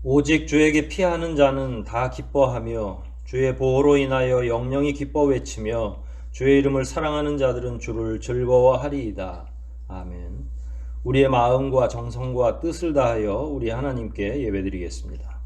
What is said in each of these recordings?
오직 주에게 피하는 자는 다 기뻐하며 주의 보호로 인하여 영영이 기뻐 외치며 주의 이름을 사랑하는 자들은 주를 즐거워하리이다. 아멘. 우리의 마음과 정성과 뜻을 다하여 우리 하나님께 예배드리겠습니다.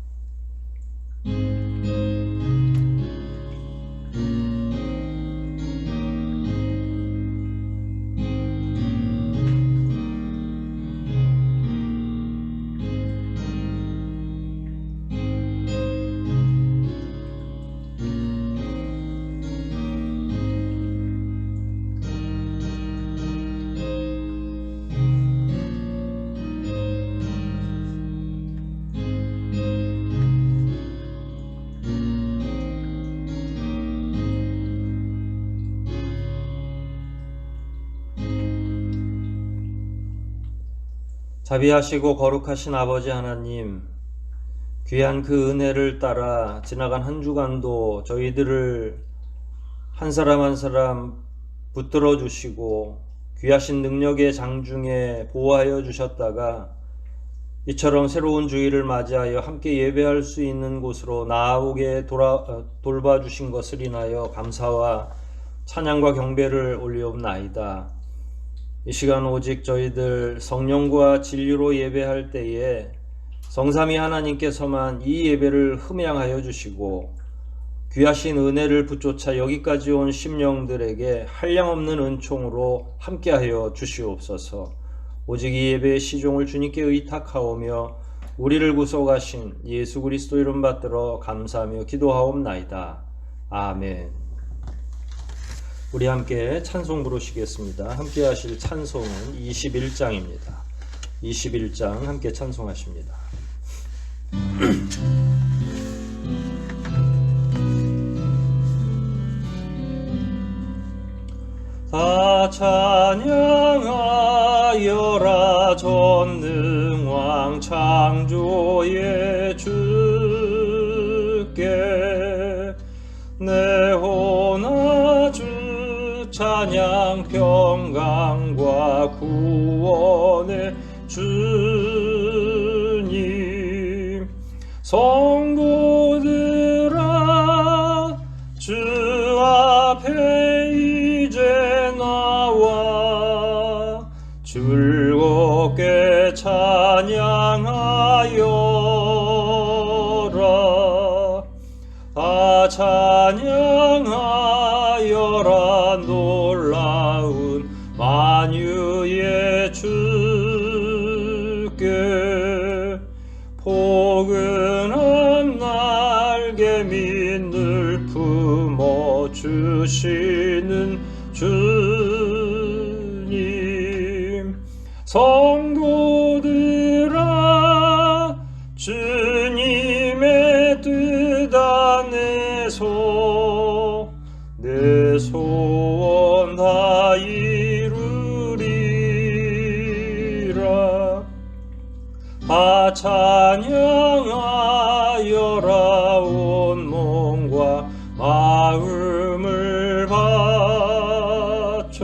자비하시고 거룩하신 아버지 하나님, 귀한 그 은혜를 따라 지나간 한 주간도 저희들을 한 사람 한 사람 붙들어 주시고 귀하신 능력의 장중에 보호하여 주셨다가 이처럼 새로운 주일을 맞이하여 함께 예배할 수 있는 곳으로 나아오게 돌봐주신 것을 인하여 감사와 찬양과 경배를 올리옵나이다. 이 시간 오직 저희들 성령과 진리로 예배할 때에 성삼위 하나님께서만 이 예배를 흠양하여 주시고 귀하신 은혜를 붙쫓아 여기까지 온 심령들에게 한량없는 은총으로 함께하여 주시옵소서. 오직 이 예배의 시종을 주님께 의탁하오며 우리를 구속하신 예수 그리스도 이름 받들어 감사하며 기도하옵나이다. 아멘. 우리 함께 찬송 부르시겠습니다. 함께 하실 찬송은 21장입니다. 21장 함께 찬송하십니다. 다 찬양하여라 전능왕 창조의 주께 내 혼아 주 찬양 평강과 구원의 주님 성도들아 주 앞에 이제 나와 즐겁게 찬양하여라. 다 찬양하여라 놀라운 만유의 주께 포근한 날개 민을 품어 주시는 주님 성도들아 주님의 뜻 안에서 내 소원 다 이루리라. 다 찬양하여라 온 몸과 마음을 바쳐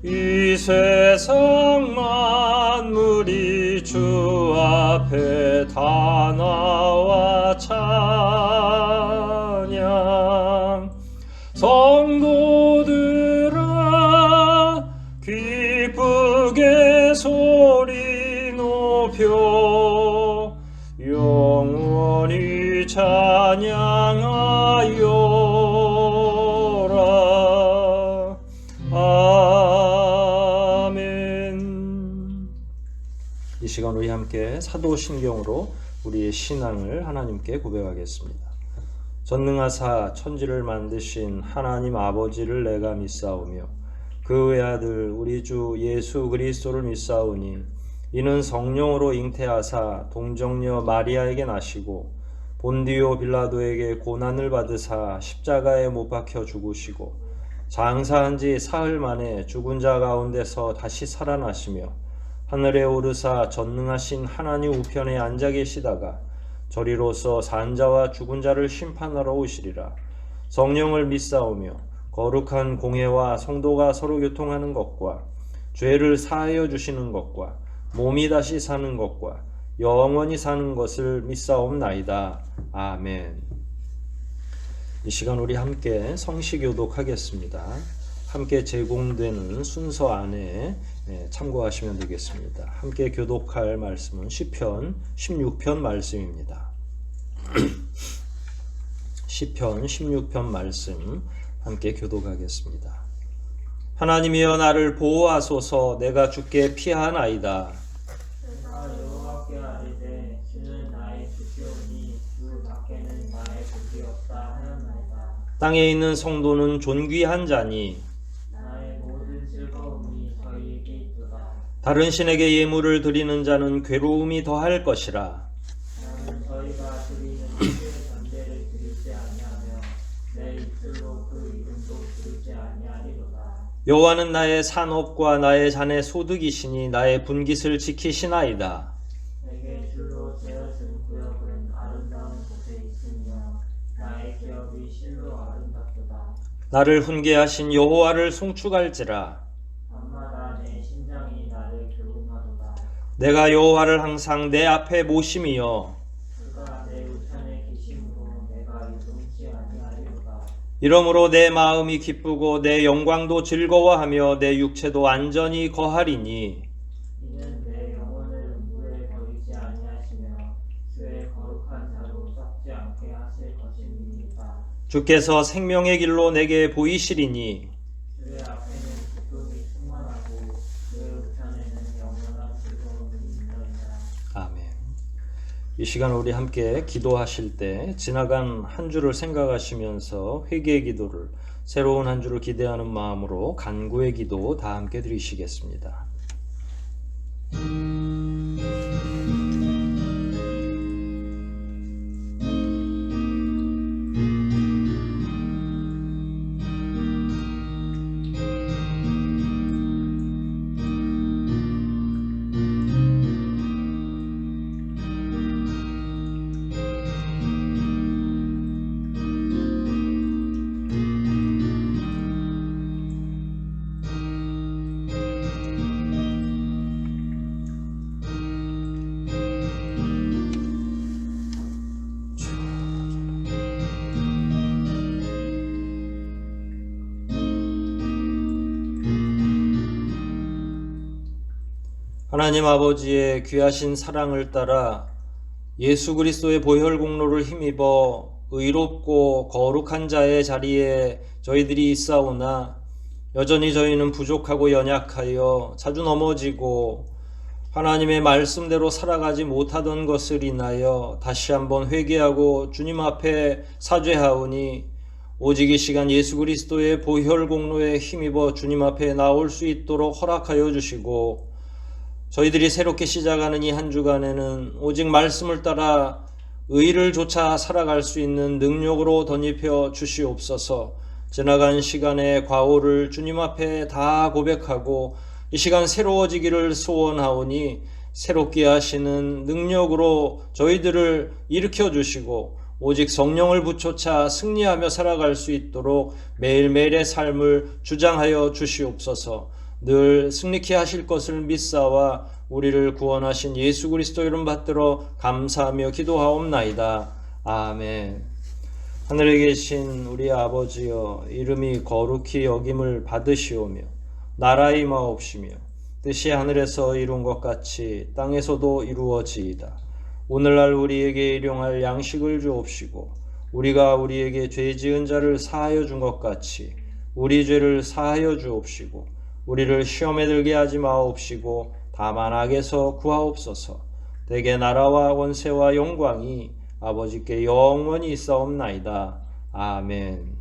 이 세상 만물이 주 앞에 다 나와 찬양 성도들아 기쁘게 소리 높여 영원히 찬양하여라. 아멘. 이 시간 우리 함께 사도신경으로 우리의 신앙을 하나님께 고백하겠습니다. 전능하사 천지를 만드신 하나님 아버지를 내가 믿사오며 그 외아들 우리 주 예수 그리스도를 믿사오니 이는 성령으로 잉태하사 동정녀 마리아에게 나시고 본디오 빌라도에게 고난을 받으사 십자가에 못 박혀 죽으시고 장사한 지 사흘 만에 죽은 자 가운데서 다시 살아나시며 하늘에 오르사 전능하신 하나님 우편에 앉아 계시다가 저리로서 산 자와 죽은 자를 심판하러 오시리라. 성령을 믿사오며 거룩한 공회와 성도가 서로 교통하는 것과 죄를 사하여 주시는 것과 몸이 다시 사는 것과 영원히 사는 것을 믿사옵나이다. 아멘. 이 시간 우리 함께 성시교독하겠습니다. 함께 제공되는 순서 안에 참고하시면 되겠습니다. 함께 교독할 말씀은 시편 16편 말씀입니다. 시편 16편 말씀 함께 교독하겠습니다. 하나님이여 나를 보호하소서. 내가 주께 피하나이다. 내가 여호와께 아뢰되 주는 나의 주시오니 주 밖에는 나의 복이 없다 하였나이다. 땅에 있는 성도는 존귀한 자니 나의 모든 즐거움이 저희에게 있도다. 다른 신에게 예물을 드리는 자는 괴로움이 더할 것이라. 나는 저희가 드리는 주의 전제를 드리지 아니하며 내 입술로 그 이름도 부르지 아니하리로다. 여호와는 나의 산업과 나의 잔의 소득이시니 나의 분깃을 지키시나이다. 내게 줄로 재어준 구역은 아름다운 곳에 있으며 나의 기업이 실로 아름답도다. 나를 훈계하신 여호와를 송축할지라. 밤마다 내 심장이 나를 교훈하도다. 내가 여호와를 항상 내 앞에 모심이여 그가 내 우편에 계심으로 내가 요동치 아니하리로다. 이러므로 내 마음이 기쁘고 내 영광도 즐거워하며 내 육체도 안전히 거하리니 이는 내 영혼을 음부에 버리지 아니하시며 주의 거룩한 자로 썩지 않게 하실 것임이니이다. 주께서 생명의 길로 내게 보이시리니 주의 앞에는 기쁨이 충만하고 주의 우편에는 영원한 즐거움이 있나이다. 아멘. 이 시간 우리 함께 기도하실 때 지나간 한 주를 생각하시면서 회개의 기도를, 새로운 한 주를 기대하는 마음으로 간구의 기도 다 함께 드리시겠습니다. 하나님 아버지의 귀하신 사랑을 따라 예수 그리스도의 보혈 공로를 힘입어 의롭고 거룩한 자의 자리에 저희들이 있사오나 여전히 저희는 부족하고 연약하여 자주 넘어지고 하나님의 말씀대로 살아가지 못하던 것을 인하여 다시 한번 회개하고 주님 앞에 사죄하오니 오직 이 시간 예수 그리스도의 보혈 공로에 힘입어 주님 앞에 나올 수 있도록 허락하여 주시고 저희들이 새롭게 시작하는 이 한 주간에는 오직 말씀을 따라 의를 좇아 살아갈 수 있는 능력으로 덧입혀 주시옵소서. 지나간 시간의 과오를 주님 앞에 다 고백하고 이 시간 새로워지기를 소원하오니 새롭게 하시는 능력으로 저희들을 일으켜 주시고 오직 성령을 붙여차 승리하며 살아갈 수 있도록 매일매일의 삶을 주장하여 주시옵소서. 늘 승리케 하실 것을 믿사와 우리를 구원하신 예수 그리스도 이름 받들어 감사하며 기도하옵나이다. 아멘. 하늘에 계신 우리 아버지여, 이름이 거룩히 여김을 받으시오며 나라의 임하옵시며 뜻이 하늘에서 이룬 것 같이 땅에서도 이루어지이다. 오늘날 우리에게 일용할 양식을 주옵시고 우리가 우리에게 죄 지은 자를 사하여 준 것 같이 우리 죄를 사하여 주옵시고 우리를 시험에 들게 하지 마옵시고 다만 악에서 구하옵소서. 대개 나라와 권세와 영광이 아버지께 영원히 있사옵나이다. 아멘.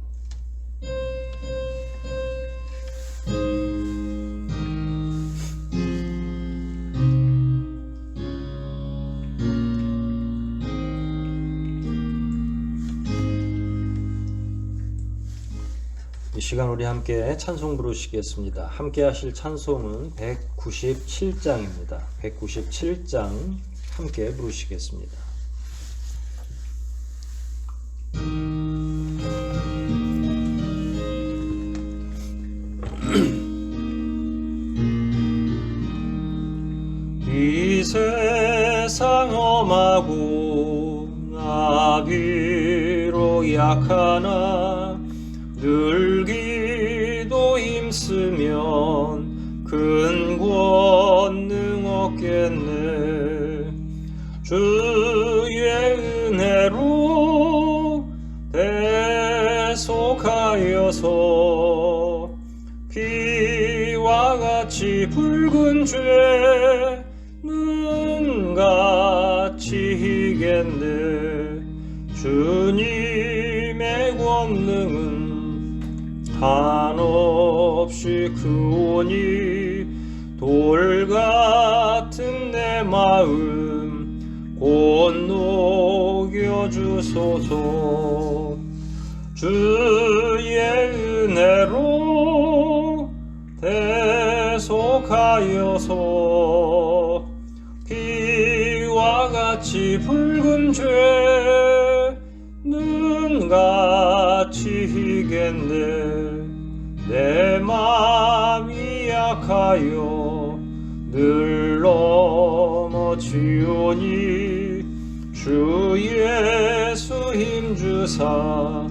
이 시간 우리 함께 찬송 부르시겠습니다. 함께 하실 찬송은 197장입니다. 197장 함께 부르시겠습니다. 이 세상 겸하고 나 비록 약하나 늘 기도 힘쓰면 큰 권능 얻겠네. 주의 은혜로 대속하여서 피와 같이 붉은 죄는 같이 희겠네. 주님의 권능은 한없이 크오니 돌 같은 내 마음 곧 녹여주소서. 주의 은혜로 대속하여서 피와 같이 붉은 죄는 같이 희겠네. 내 맘이 약하여 늘 넘어지오니 주 예수 힘주사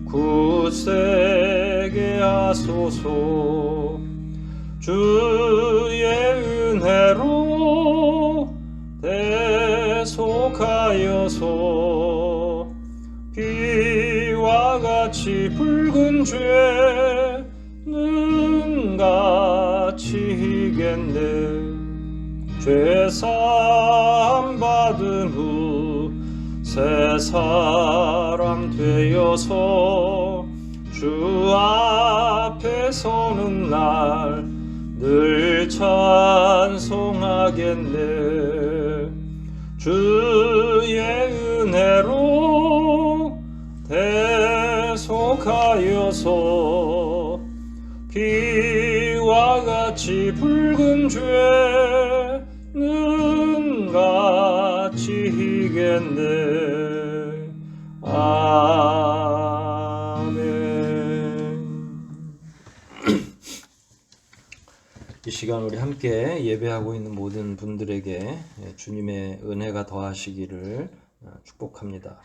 굳세게 하소서. 주의 은혜로 대속하여서 피와 같이 붉은 죄는 같이 희겠네. 죄사함 받은 후 새 사람 되어서 주 앞에 서는 날 늘 찬송하겠네. 주의 은혜로 대속하여서 피와 같이 붉은 죄는 같이 희겠네. 아멘. 이 시간 우리 함께 예배하고 있는 모든 분들에게 주님의 은혜가 더하시기를 축복합니다.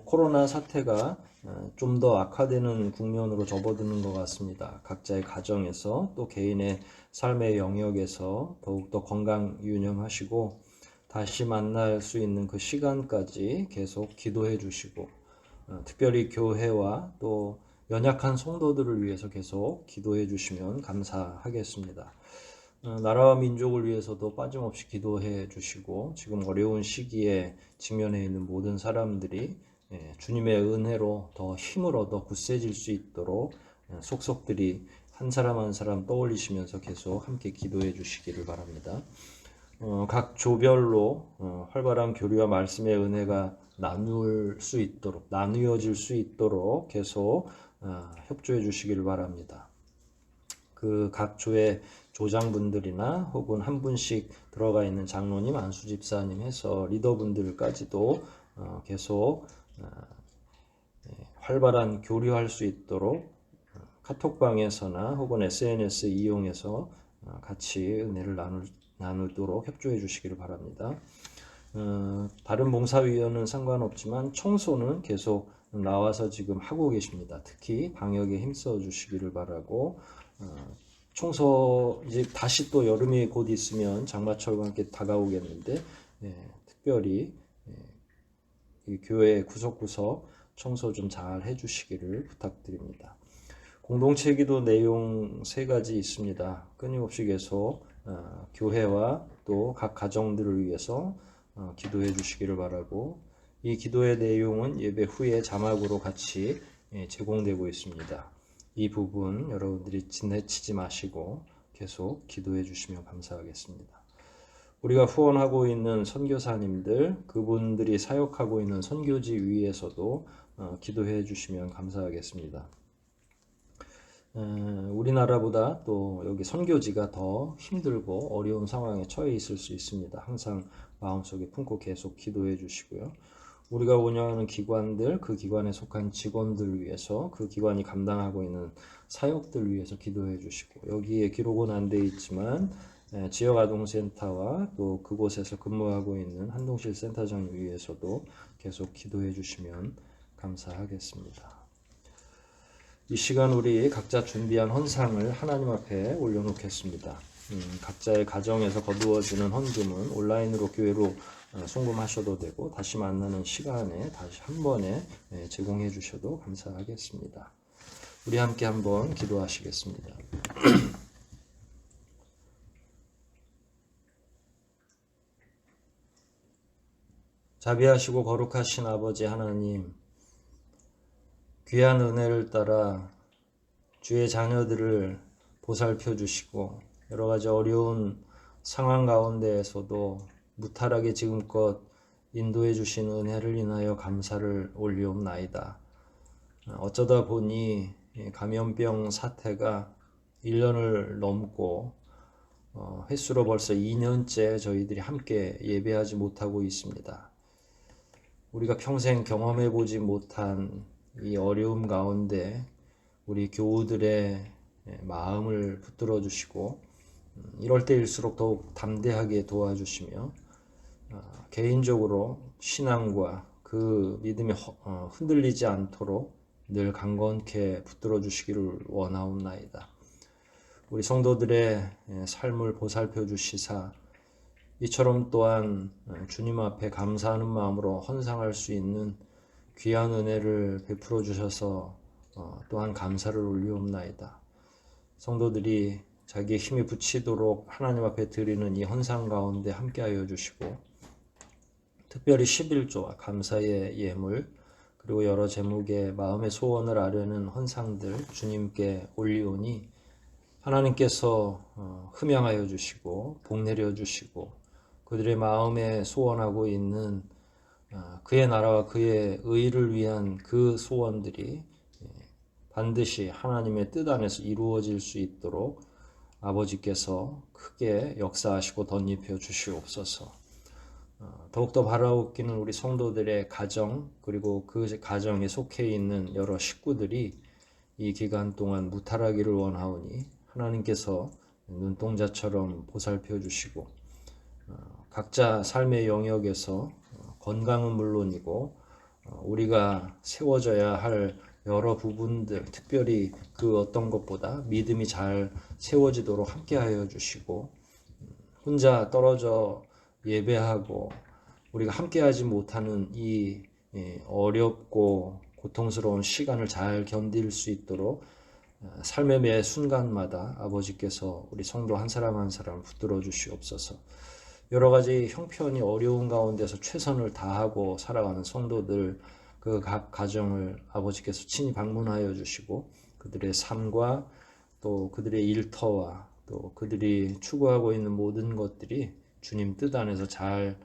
코로나 사태가 좀 더 악화되는 국면으로 접어드는 것 같습니다. 각자의 가정에서 또 개인의 삶의 영역에서 더욱더 건강 유념하시고 다시 만날 수 있는 그 시간까지 계속 기도해 주시고 특별히 교회와 또 연약한 성도들을 위해서 계속 기도해 주시면 감사하겠습니다. 나라와 민족을 위해서도 빠짐없이 기도해 주시고 지금 어려운 시기에 직면해 있는 모든 사람들이 주님의 은혜로 더 힘을 얻어 굳세질 수 있도록 속속들이 한 사람 한 사람 떠올리시면서 계속 함께 기도해 주시기를 바랍니다. 각 조별로 활발한 교류와 말씀의 은혜가 나누어질 수 있도록 계속 협조해 주시기를 바랍니다. 그 각 조의 조장분들이나 혹은 한 분씩 들어가 있는 장로님, 안수집사님 해서 리더분들까지도 계속 활발한 교류할 수 있도록 카톡방에서나 혹은 SNS 이용해서 같이 은혜를 나누도록 협조해 주시기를 바랍니다. 다른 봉사위원은 상관없지만 청소는 계속 나와서 지금 하고 계십니다. 특히 방역에 힘써 주시기를 바라고 청소 이제 다시 또 여름이 곧 있으면 장마철과 함께 다가오겠는데 특별히 이 교회 구석구석 청소 좀 잘 해주시기를 부탁드립니다. 공동체 기도 내용 3가지 있습니다. 끊임없이 계속 교회와 또 각 가정들을 위해서 기도해 주시기를 바라고 이 기도의 내용은 예배 후에 자막으로 같이 제공되고 있습니다. 이 부분 여러분들이 지나치지 마시고 계속 기도해 주시면 감사하겠습니다. 우리가 후원하고 있는 선교사님들, 그분들이 사역하고 있는 선교지 위에서도 기도해 주시면 감사하겠습니다. 우리나라보다 또 여기 선교지가 더 힘들고 어려운 상황에 처해 있을 수 있습니다. 항상 마음속에 품고 계속 기도해 주시고요. 우리가 운영하는 기관들, 그 기관에 속한 직원들을 위해서 그 기관이 감당하고 있는 사역들 위해서 기도해 주시고 여기에 기록은 안 돼 있지만 지역아동센터와 또 그곳에서 근무하고 있는 한동실 센터장 위해서도 계속 기도해 주시면 감사하겠습니다. 이 시간 우리 각자 준비한 헌상을 하나님 앞에 올려놓겠습니다. 각자의 가정에서 거두어지는 헌금은 온라인으로 교회로 송금하셔도 되고 다시 만나는 시간에 다시 한 번에 제공해 주셔도 감사하겠습니다. 우리 함께 한번 기도하시겠습니다. 자비하시고 거룩하신 아버지 하나님, 귀한 은혜를 따라 주의 자녀들을 보살펴 주시고 여러 가지 어려운 상황 가운데에서도 무탈하게 지금껏 인도해 주신 은혜를 인하여 감사를 올리옵나이다. 어쩌다 보니 감염병 사태가 1년을 넘고 횟수로 벌써 2년째 저희들이 함께 예배하지 못하고 있습니다. 우리가 평생 경험해 보지 못한 이 어려움 가운데 우리 교우들의 마음을 붙들어 주시고 이럴 때일수록 더욱 담대하게 도와주시며 개인적으로 신앙과 그 믿음이 흔들리지 않도록 늘 강건케 붙들어 주시기를 원하옵나이다. 우리 성도들의 삶을 보살펴 주시사 이처럼 또한 주님 앞에 감사하는 마음으로 헌상할 수 있는 귀한 은혜를 베풀어 주셔서 또한 감사를 올리옵나이다. 성도들이 자기의 힘이 붙이도록 하나님 앞에 드리는 이 헌상 가운데 함께하여 주시고 특별히 11조와 감사의 예물 그리고 여러 제목의 마음의 소원을 아뢰는 헌상들 주님께 올리오니 하나님께서 흠양하여 주시고 복내려 주시고 그들의 마음에 소원하고 있는 그의 나라와 그의 의를 위한 그 소원들이 반드시 하나님의 뜻 안에서 이루어질 수 있도록 아버지께서 크게 역사하시고 덧입혀 주시옵소서. 더욱더 바라옵기는 우리 성도들의 가정 그리고 그 가정에 속해 있는 여러 식구들이 이 기간 동안 무탈하기를 원하오니 하나님께서 눈동자처럼 보살펴 주시고 각자 삶의 영역에서 건강은 물론이고 우리가 세워져야 할 여러 부분들 특별히 그 어떤 것보다 믿음이 잘 세워지도록 함께하여 주시고 혼자 떨어져 예배하고 우리가 함께하지 못하는 이 어렵고 고통스러운 시간을 잘 견딜 수 있도록 삶의 매 순간마다 아버지께서 우리 성도 한 사람 한 사람 붙들어 주시옵소서. 여러 가지 형편이 어려운 가운데서 최선을 다하고 살아가는 성도들 그 각 가정을 아버지께서 친히 방문하여 주시고 그들의 삶과 또 그들의 일터와 또 그들이 추구하고 있는 모든 것들이 주님 뜻 안에서 잘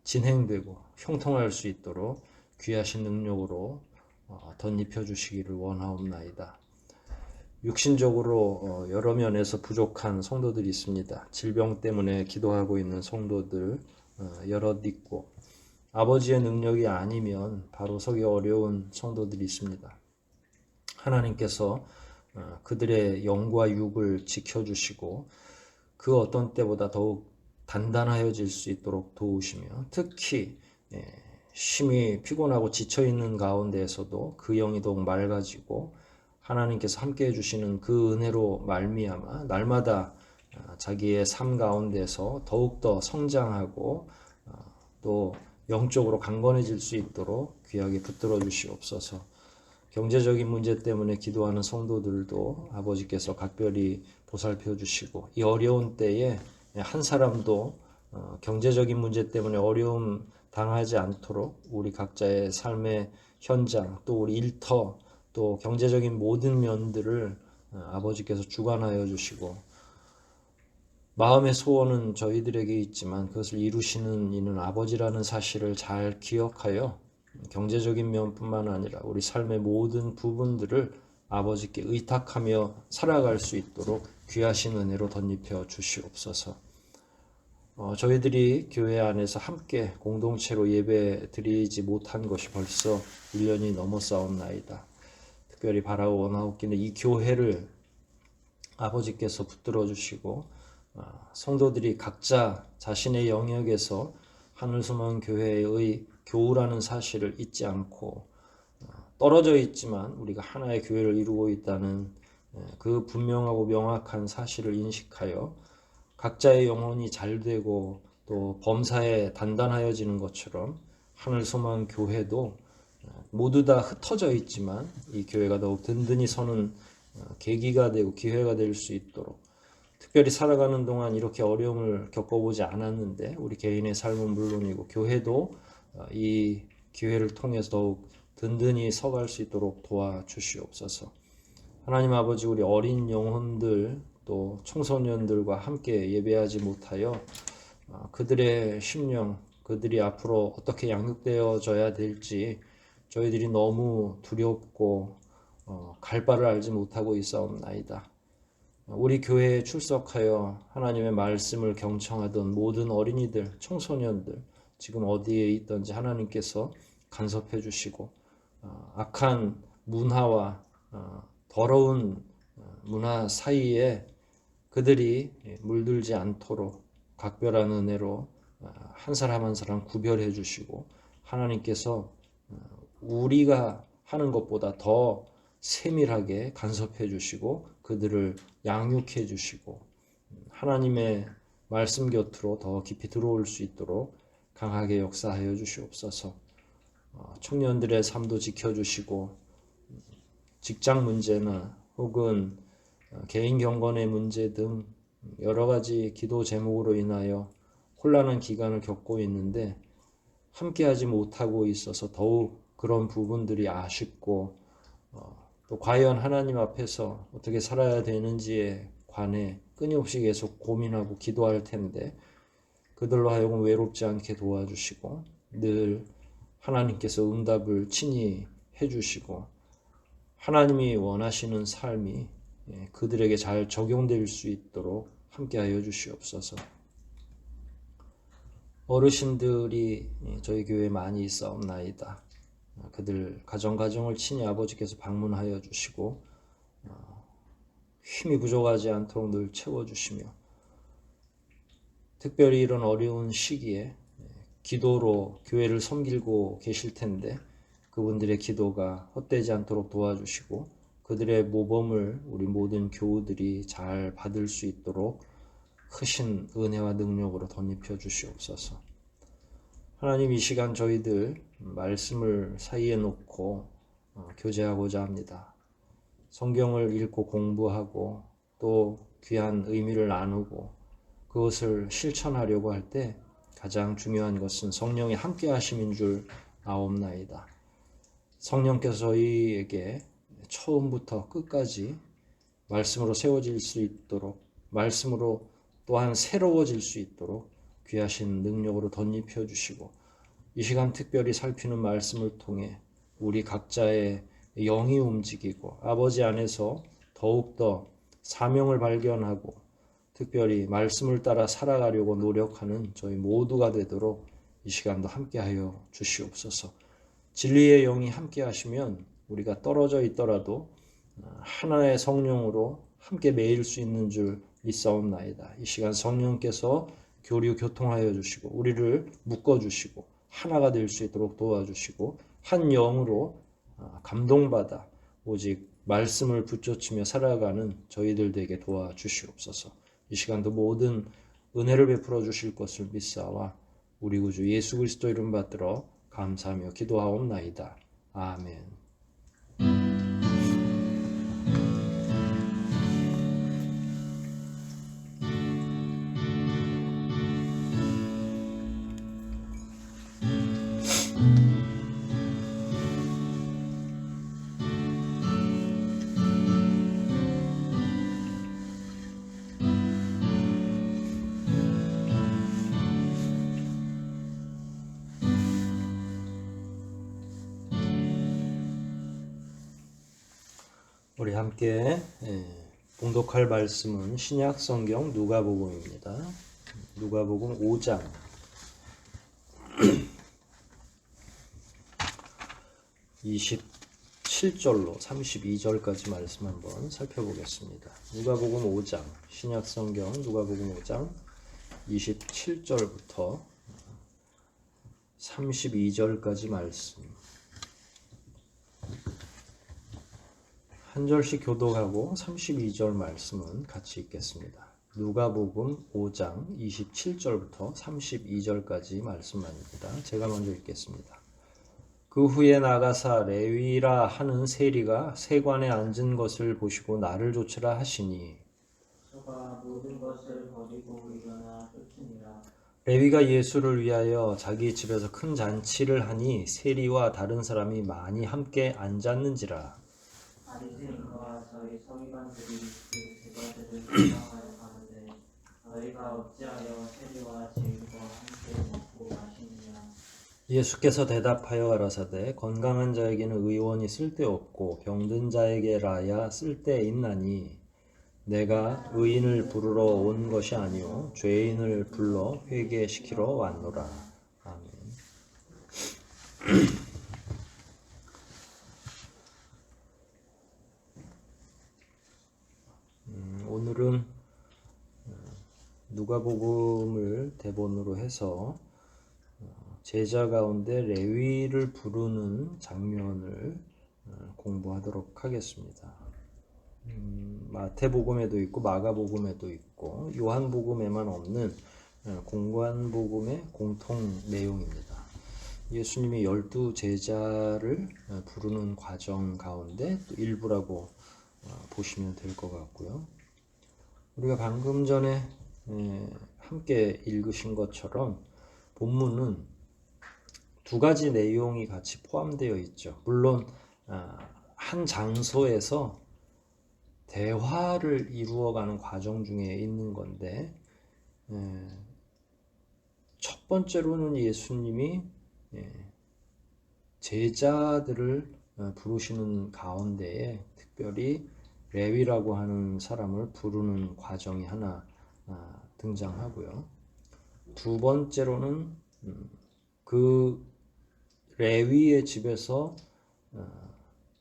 진행되고 형통할 수 있도록 귀하신 능력으로 덧입혀 주시기를 원하옵나이다. 육신적으로 여러 면에서 부족한 성도들이 있습니다. 질병 때문에 기도하고 있는 성도들 여럿 있고 아버지의 능력이 아니면 바로 서기 어려운 성도들이 있습니다. 하나님께서 그들의 영과 육을 지켜주시고 그 어떤 때보다 더욱 단단하여질 수 있도록 도우시며 특히 심히 피곤하고 지쳐있는 가운데에서도 그 영이 더욱 맑아지고 하나님께서 함께해 주시는 그 은혜로 말미암아 날마다 자기의 삶 가운데서 더욱더 성장하고 또 영적으로 강건해질 수 있도록 귀하게 붙들어 주시옵소서. 경제적인 문제 때문에 기도하는 성도들도 아버지께서 각별히 보살펴 주시고 이 어려운 때에 한 사람도 경제적인 문제 때문에 어려움 당하지 않도록 우리 각자의 삶의 현장 또 우리 일터 또 경제적인 모든 면들을 아버지께서 주관하여 주시고 마음의 소원은 저희들에게 있지만 그것을 이루시는 이는 아버지라는 사실을 잘 기억하여 경제적인 면뿐만 아니라 우리 삶의 모든 부분들을 아버지께 의탁하며 살아갈 수 있도록 귀하신 은혜로 덧입혀 주시옵소서. 저희들이 교회 안에서 함께 공동체로 예배 드리지 못한 것이 벌써 1년이 넘어싸움나이다. 특별히 바라고 원하옵기는 이 교회를 아버지께서 붙들어 주시고 성도들이 각자 자신의 영역에서 하늘소망교회의 교우라는 사실을 잊지 않고 떨어져 있지만 우리가 하나의 교회를 이루고 있다는 그 분명하고 명확한 사실을 인식하여 각자의 영혼이 잘되고 또 범사에 단단하여지는 것처럼 하늘소망교회도 모두 다 흩어져 있지만 이 교회가 더욱 든든히 서는 계기가 되고 기회가 될 수 있도록, 특별히 살아가는 동안 이렇게 어려움을 겪어보지 않았는데 우리 개인의 삶은 물론이고 교회도 이 기회를 통해서 더욱 든든히 서갈 수 있도록 도와주시옵소서. 하나님 아버지, 우리 어린 영혼들 또 청소년들과 함께 예배하지 못하여 그들의 심령, 그들이 앞으로 어떻게 양육되어져야 될지 저희들이 너무 두렵고 갈 바를 알지 못하고 있사옵나이다. 우리 교회에 출석하여 하나님의 말씀을 경청하던 모든 어린이들, 청소년들 지금 어디에 있든지 하나님께서 간섭해 주시고 악한 문화와 더러운 문화 사이에 그들이 물들지 않도록 각별한 은혜로 한 사람 한 사람 구별해 주시고 하나님께서 우리가 하는 것보다 더 세밀하게 간섭해 주시고 그들을 양육해 주시고 하나님의 말씀 곁으로 더 깊이 들어올 수 있도록 강하게 역사하여 주시옵소서. 청년들의 삶도 지켜주시고 직장 문제나 혹은 개인 경건의 문제 등 여러 가지 기도 제목으로 인하여 혼란한 기간을 겪고 있는데 함께하지 못하고 있어서 더욱 그런 부분들이 아쉽고 또 과연 하나님 앞에서 어떻게 살아야 되는지에 관해 끊임없이 계속 고민하고 기도할 텐데 그들로 하여금 외롭지 않게 도와주시고 늘 하나님께서 응답을 친히 해주시고 하나님이 원하시는 삶이 그들에게 잘 적용될 수 있도록 함께하여 주시옵소서. 어르신들이 저희 교회에 많이 있사옵나이다. 그들 가정을 친히 아버지께서 방문하여 주시고 힘이 부족하지 않도록 늘 채워주시며 특별히 이런 어려운 시기에 기도로 교회를 섬기고 계실 텐데 그분들의 기도가 헛되지 않도록 도와주시고 그들의 모범을 우리 모든 교우들이 잘 받을 수 있도록 크신 은혜와 능력으로 덧입혀 주시옵소서. 하나님, 이 시간 저희들 말씀을 사이에 놓고 교제하고자 합니다. 성경을 읽고 공부하고 또 귀한 의미를 나누고 그것을 실천하려고 할 때 가장 중요한 것은 성령의 함께 하심인 줄 아옵나이다. 성령께서 저희에게 처음부터 끝까지 말씀으로 세워질 수 있도록 말씀으로 또한 새로워질 수 있도록 귀하신 능력으로 덧입혀 주시고 이 시간 특별히 살피는 말씀을 통해 우리 각자의 영이 움직이고 아버지 안에서 더욱더 사명을 발견하고 특별히 말씀을 따라 살아가려고 노력하는 저희 모두가 되도록 이 시간도 함께하여 주시옵소서. 진리의 영이 함께 하시면 우리가 떨어져 있더라도 하나의 성령으로 함께 매일 수 있는 줄 믿사옵나이다. 이 시간 성령께서 교통하여 주시고 우리를 묶어주시고 하나가 될 수 있도록 도와주시고 한 영으로 감동받아 오직 말씀을 붙잡으며 살아가는 저희들 되게 도와주시옵소서. 이 시간도 모든 은혜를 베풀어 주실 것을 믿사와 우리 구주 예수 그리스도 이름 받들어 감사하며 기도하옵나이다. 아멘. 우리 함께 봉독할 말씀은 신약 성경 누가복음입니다. 누가복음 5장 27 27절로 32절까지 말씀 한번 살펴보겠습니다. 누가복음 5장, 신약성경 누가복음 5장 27절부터 32절까지 말씀. 한 절씩 교독하고 32절 말씀은 같이 읽겠습니다. 누가복음 5장 27절부터 32절까지 말씀입니다. 제가 먼저 읽겠습니다. 그 후에 나가사 레위라 하는 세리가 세관에 앉은 것을 보시고 나를 쫓으라 하시니 저가 모든 것을 버리고 일어나 쫓으니라. 레위가 예수를 위하여 자기 집에서 큰 잔치를 하니 세리와 다른 사람이 많이 함께 앉았는지라. 바리새인과 저희 서기관들이 그 제자들을 비방하여 가는데 너희가 어찌하여 세리와 죄인과 함께 먹고 마시느냐. 예수께서 대답하여 가라사대 건강한 자에게는 의원이 쓸데없고 병든 자에게라야 쓸데있나니 내가 의인을 부르러 온 것이 아니요 죄인을 불러 회개시키러 왔노라. 아멘. 오늘은 누가복음을 대본으로 해서 제자 가운데 레위를 부르는 장면을 공부하도록 하겠습니다. 마태복음에도 있고 마가복음에도 있고 요한복음에만 없는 공관복음의 공통 내용입니다. 예수님이 12 제자를 부르는 과정 가운데 또 일부라고 보시면 될 것 같고요. 우리가 방금 전에 함께 읽으신 것처럼 본문은 두 가지 내용이 같이 포함되어 있죠. 물론 한 장소에서 대화를 이루어가는 과정 중에 있는 건데 첫 번째로는 예수님이 제자들을 부르시는 가운데에 특별히 레위라고 하는 사람을 부르는 과정이 하나 등장하고요. 두 번째로는 그 레위의 집에서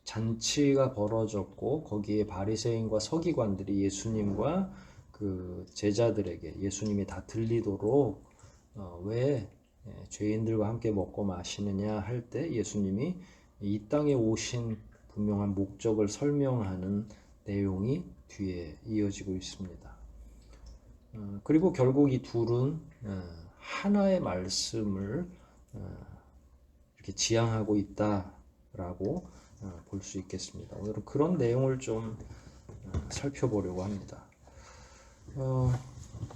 잔치가 벌어졌고 거기에 바리새인과 서기관들이 예수님과 그 제자들에게 예수님이 다 들리도록 왜 죄인들과 함께 먹고 마시느냐 할 때 예수님이 이 땅에 오신 분명한 목적을 설명하는 내용이 뒤에 이어지고 있습니다. 그리고 결국 이 둘은 하나의 말씀을 이렇게 지향하고 있다라고 볼 수 있겠습니다. 오늘은 그런 내용을 좀 살펴보려고 합니다.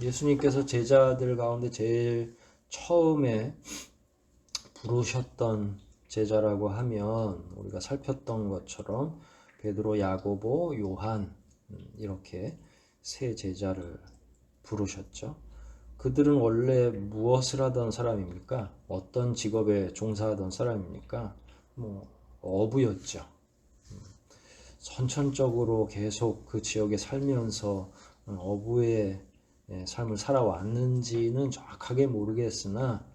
예수님께서 제자들 가운데 제일 처음에 부르셨던 제자라고 하면 우리가 살폈던 것처럼 베드로, 야고보, 요한 이렇게 세 제자를 부르셨죠. 그들은 원래 무엇을 하던 사람입니까? 어떤 직업에 종사하던 사람입니까? 어부였죠. 선천적으로 계속 그 지역에 살면서 어부의 삶을 살아왔는지는 정확하게 모르겠으나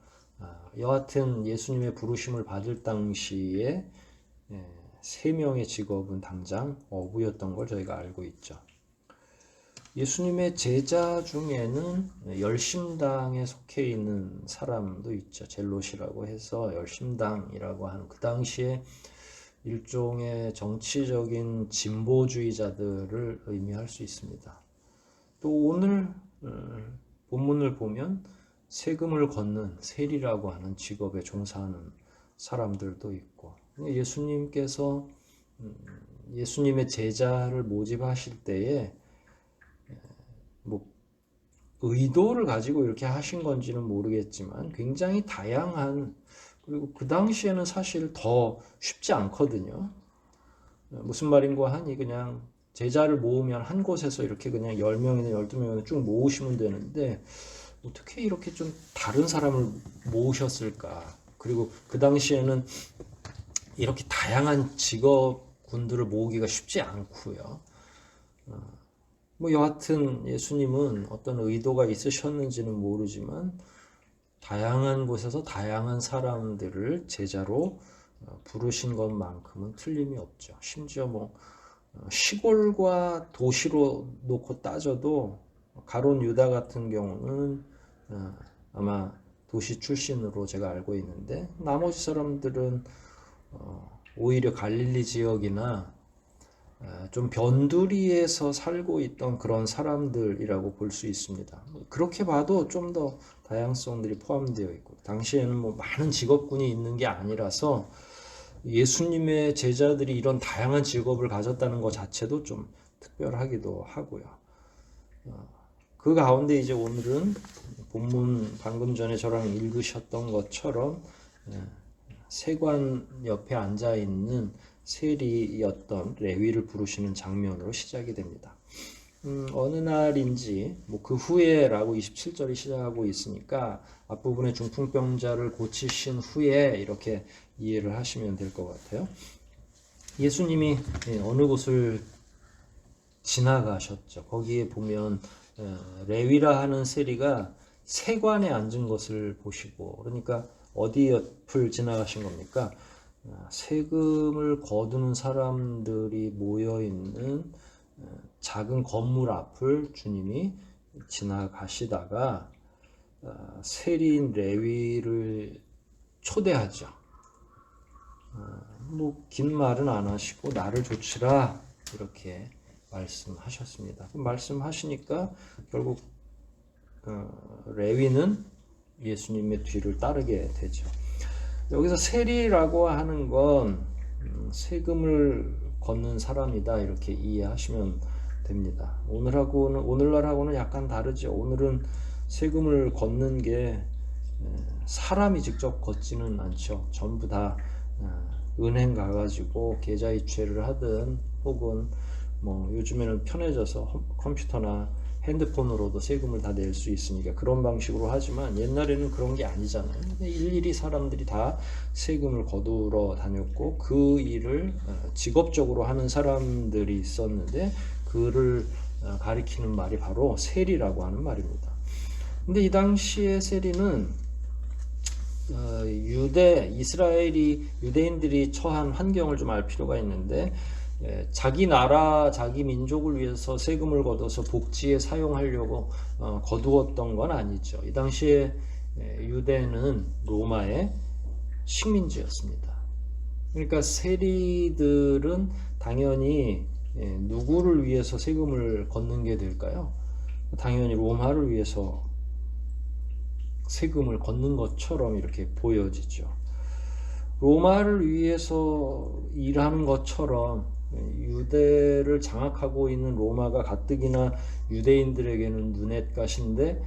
여하튼 예수님의 부르심을 받을 당시에 세 명의 직업은 당장 어부였던 걸 저희가 알고 있죠. 예수님의 제자 중에는 열심당에 속해 있는 사람도 있죠. 젤롯이라고 해서 열심당이라고 하는 그 당시에 일종의 정치적인 진보주의자들을 의미할 수 있습니다. 또 오늘 본문을 보면 세금을 걷는 세리라고 하는 직업에 종사하는 사람들도 있고 예수님께서 예수님의 제자를 모집하실 때에 의도를 가지고 이렇게 하신 건지는 모르겠지만 굉장히 다양한 그리고 그 당시에는 사실 더 쉽지 않거든요. 무슨 말인고 하니 그냥 제자를 모으면 한 곳에서 이렇게 그냥 10명이나 12명이나 쭉 모으시면 되는데 어떻게 이렇게 좀 다른 사람을 모으셨을까? 그리고 그 당시에는 이렇게 다양한 직업군들을 모으기가 쉽지 않고요. 여하튼 예수님은 어떤 의도가 있으셨는지는 모르지만 다양한 곳에서 다양한 사람들을 제자로 부르신 것만큼은 틀림이 없죠. 심지어 뭐 시골과 도시로 놓고 따져도 가론 유다 같은 경우는 아마 도시 출신으로 제가 알고 있는데, 나머지 사람들은 오히려 갈릴리 지역이나 좀 변두리에서 살고 있던 그런 사람들이라고 볼 수 있습니다. 그렇게 봐도 좀 더 다양성들이 포함되어 있고, 당시에는 뭐 많은 직업군이 있는 게 아니라서 예수님의 제자들이 이런 다양한 직업을 가졌다는 것 자체도 좀 특별하기도 하고요. 그 가운데 이제 오늘은 본문 방금 전에 저랑 읽으셨던 것처럼 세관 옆에 앉아 있는 세리였던 레위를 부르시는 장면으로 시작이 됩니다. 어느 날인지 뭐 그 후에라고 27절이 시작하고 있으니까 앞부분에 중풍병자를 고치신 후에 이렇게 이해를 하시면 될 것 같아요. 예수님이 어느 곳을 지나가셨죠. 거기에 보면 레위라 하는 세리가 세관에 앉은 것을 보시고, 그러니까 어디 옆을 지나가신 겁니까? 세금을 거두는 사람들이 모여 있는 작은 건물 앞을 주님이 지나가시다가 세리인 레위를 초대하죠. 뭐 긴 말은 안 하시고 나를 조치라 이렇게 말씀하셨습니다. 말씀하시니까 결국 레위는 예수님의 뒤를 따르게 되죠. 여기서 세리라고 하는 건 세금을 걷는 사람이다 이렇게 이해하시면 됩니다. 오늘날하고는 약간 다르죠. 오늘은 세금을 걷는 게 사람이 직접 걷지는 않죠. 전부 다 은행 가가지고 계좌이체를 하든 혹은 뭐 요즘에는 편해져서 컴퓨터나 핸드폰으로도 세금을 다 낼 수 있으니까 그런 방식으로 하지만, 옛날에는 그런 게 아니잖아요. 일일이 사람들이 다 세금을 거두러 다녔고 그 일을 직업적으로 하는 사람들이 있었는데, 그를 가리키는 말이 바로 세리라고 하는 말입니다. 근데 이 당시의 세리는 유대인들이 처한 환경을 좀 알 필요가 있는데, 자기 나라, 자기 민족을 위해서 세금을 걷어서 복지에 사용하려고 거두었던 건 아니죠. 이 당시에 유대는 로마의 식민지였습니다. 그러니까 세리들은 당연히 누구를 위해서 세금을 걷는 게 될까요? 당연히 로마를 위해서 세금을 걷는 것처럼 이렇게 보여지죠. 로마를 위해서 일하는 것처럼 유대를 장악하고 있는 로마가 가뜩이나 유대인들에게는 눈엣가시인데,